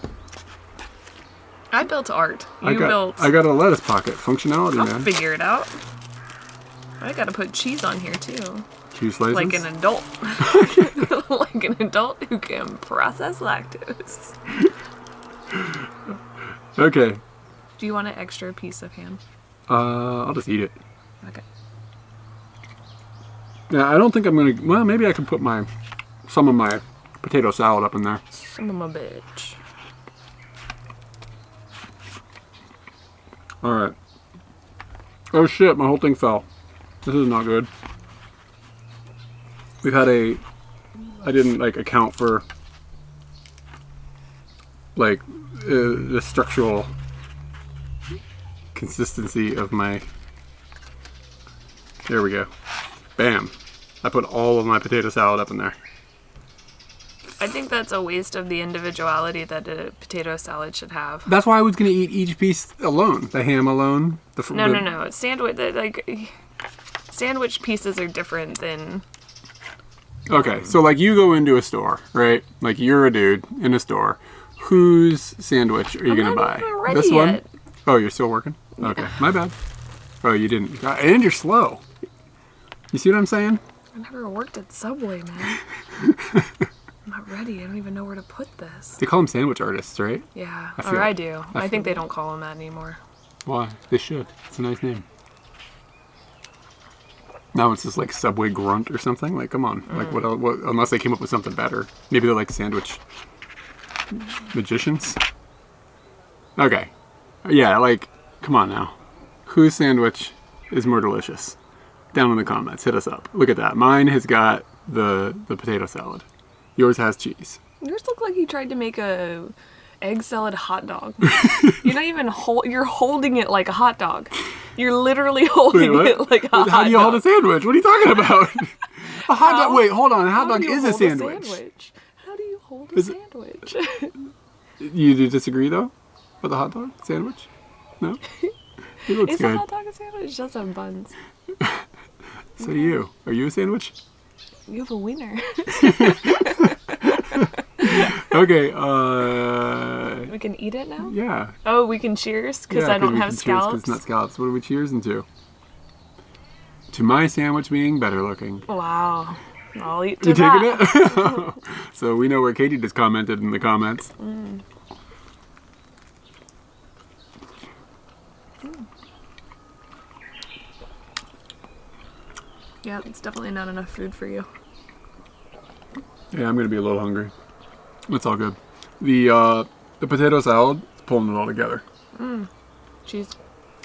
I built art. I got a lettuce pocket. Functionality, man. I'll figure it out. I got to put cheese on here, too. Cheese slices? Like an adult. Like an adult who can process lactose. Okay. Do you want an extra piece of ham? I'll just eat it. Okay. Yeah, I don't think I'm gonna. Well, maybe I can put some of my potato salad up in there. Some of my bitch. All right. Oh shit! My whole thing fell. This is not good. We've had I didn't like account for like the structural consistency of my. There we go. Bam! I put all of my potato salad up in there. I think that's a waste of the individuality that a potato salad should have. That's why I was gonna eat each piece alone. The ham alone. No. Sandwich pieces are different than. Okay, so like you go into a store, right? Like you're a dude in a store. Whose sandwich are you gonna buy? This one? Oh, you're still working? Okay, my bad. Oh, you didn't. And you're slow. You see what I'm saying? I never worked at Subway, man. I'm not ready. I don't even know where to put this. They call them sandwich artists, right? Yeah, I do. I think they don't call them that anymore. Why? They should. It's a nice name. Now it's just like Subway Grunt or something. Like, come on. Like, what unless they came up with something better. Maybe they're like sandwich magicians. Okay. Yeah, like, come on now. Whose sandwich is more delicious? Down in the comments. Hit us up. Look at that. Mine has got the potato salad. Yours has cheese. Yours look like you tried to make a egg salad hot dog. You're not even you're holding it like a hot dog. You're literally holding it like a hot dog. How do you hold a sandwich? What are you talking about? A hot dog. Wait, hold on. A hot dog is a sandwich. How do you hold a sandwich? You disagree though with a hot dog sandwich? No. It looks Is good. a hot dog a sandwich? It does have buns. So do you. Are you a sandwich? You have a wiener. Okay, We can eat it now? yeah. Oh, we can cheers? Because I don't have scallops? It's not scallops. What are we cheersing to? To my sandwich being better looking. Wow. I'll eat to You taking that. it? So we know where Katie just commented in the comments. Yeah, it's definitely not enough food for you. Yeah, I'm gonna be a little hungry. It's all good. The potato salad is pulling it all together. Cheese.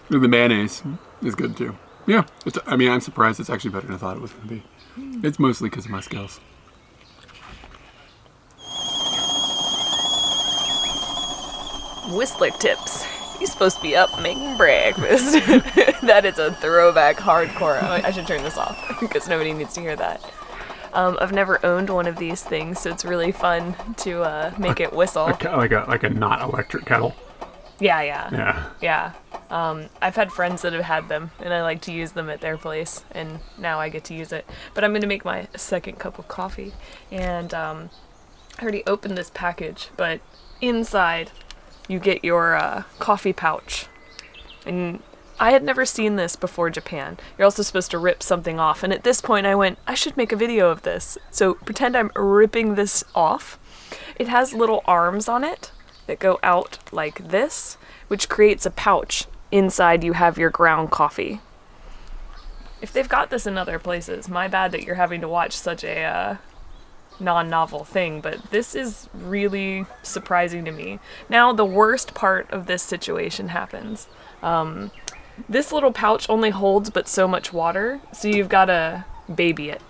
And the mayonnaise is good too. Yeah, I'm surprised it's actually better than I thought it was gonna be. It's mostly because of my skills. Whistler tips. You're supposed to be up making breakfast. That is a throwback hardcore. I should turn this off because nobody needs to hear that. I've never owned one of these things, so it's really fun to make it whistle. Like a not electric kettle. Yeah. I've had friends that have had them, and I like to use them at their place, and now I get to use it. But I'm going to make my second cup of coffee, and I already opened this package, but inside you get your coffee pouch. And I had never seen this before Japan. You're also supposed to rip something off, and at this point I went, I should make a video of this. So pretend I'm ripping this off. It has little arms on it that go out like this, which creates a pouch. Inside you have your ground coffee. If they've got this in other places, my bad that you're having to watch such a non-novel thing, but this is really surprising to me. Now, the worst part of this situation happens. This little pouch only holds but so much water, so you've got to baby it.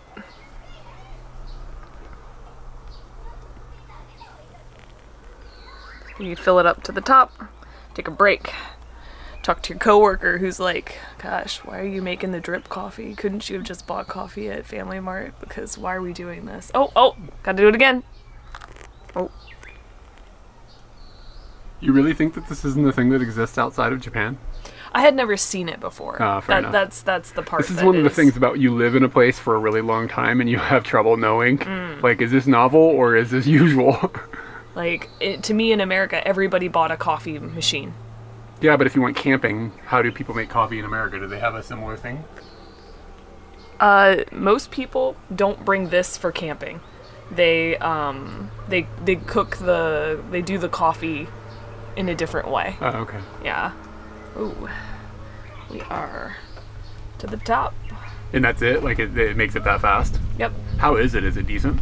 You fill it up to the top, take a break, talk to your coworker who's like, gosh, why are you making the drip coffee? Couldn't you have just bought coffee at Family Mart? Because why are we doing this? Oh, gotta do it again. Oh. You really think that this isn't a thing that exists outside of Japan? I had never seen it before. Fair enough. That's the part. This is one of the things about you live in a place for a really long time and you have trouble knowing, like, is this novel or is this usual? Like, to me in America, everybody bought a coffee machine. Yeah, but if you went camping, how do people make coffee in America? Do they have a similar thing? Most people don't bring this for camping. They cook they do the coffee in a different way. Oh, okay. Yeah. Ooh. We are to the top. And that's it? Like it makes it that fast? Yep. How is it? Is it decent?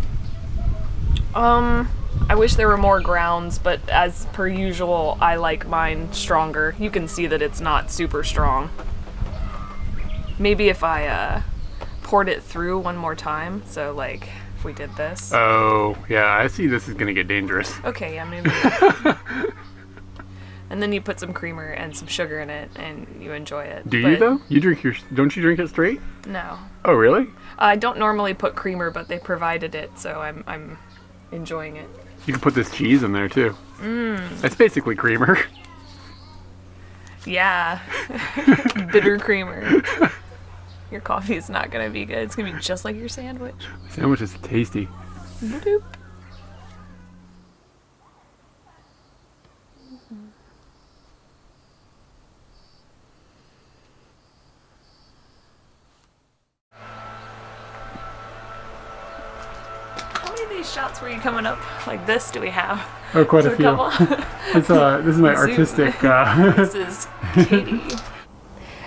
I wish there were more grounds, but as per usual, I like mine stronger. You can see that it's not super strong. Maybe if I poured it through one more time, so like if we did this. Oh, yeah, I see this is gonna get dangerous. Okay, yeah, maybe. And then you put some creamer and some sugar in it, and you enjoy it. Do you though? Don't you drink it straight? No. Oh, really? I don't normally put creamer, but they provided it, so I'm enjoying it. You can put this cheese in there too. It's basically creamer. Yeah. Bitter creamer. Your coffee is not gonna be good. It's gonna be just like your sandwich. Sandwich is tasty. Boop. How many of these shots were you coming up like this do we have? Oh, quite a Is it few. couple? This is my Zoom. artistic. This is Katie.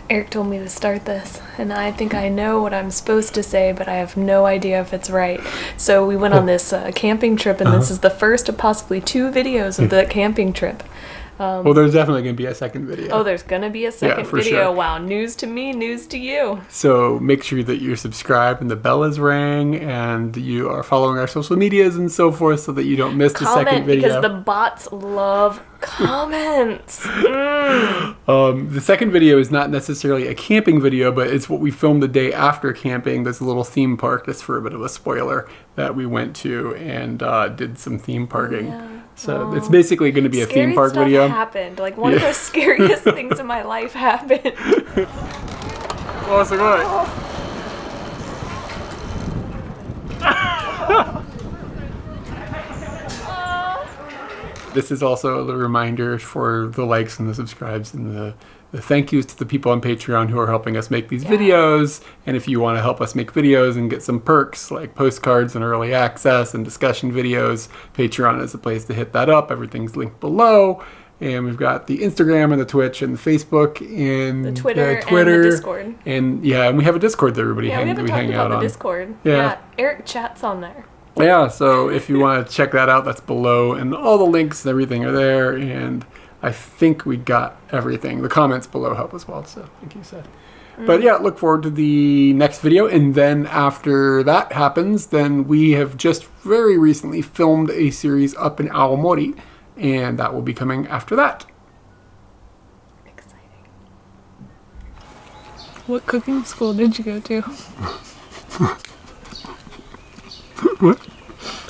Eric told me to start this, and I think I know what I'm supposed to say, but I have no idea if it's right. So we went on this camping trip, and this is the first of possibly 2 videos of the camping trip. Well, there's definitely going to be a second video. Oh, there's gonna be a second for video. sure. Wow, news to me, news to you. So make sure that you're subscribed and the bell is rang and you are following our social medias and so forth so that you don't miss the second Comment, video. because the bots love comments. The second video is not necessarily a camping video, but it's what we filmed the day after camping. There's a little theme park, just for a bit of a spoiler, that we went to and did some theme parking. Yeah. So it's basically going to be a theme park Scary video. stuff happened. Like one of the scariest things in my life happened. Oh, so good. This is also a reminder for the likes and the subscribes and the thank yous to the people on Patreon who are helping us make these videos. And if you want to help us make videos and get some perks like postcards and early access and discussion videos, Patreon is the place to hit that up. Everything's linked below. And we've got the Instagram and the Twitch and the Facebook and The Twitter and the Discord. And yeah, and we have a Discord that everybody Yeah, we haven't talked hang about out the on. Discord. Yeah. Eric chats on there. Yeah, so if you want to check that out, that's below, and all the links and everything are there, and I think we got everything. The comments below help as well, so thank you, Seth. But yeah, look forward to the next video, and then after that happens, then we have just very recently filmed a series up in Aomori, and that will be coming after that. Exciting. What cooking school did you go to? What?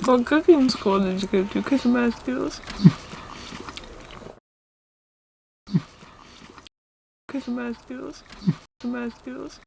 What cooking school did you go to? Kiss my ass deals. Kiss my ass deals. Kiss my ass deals.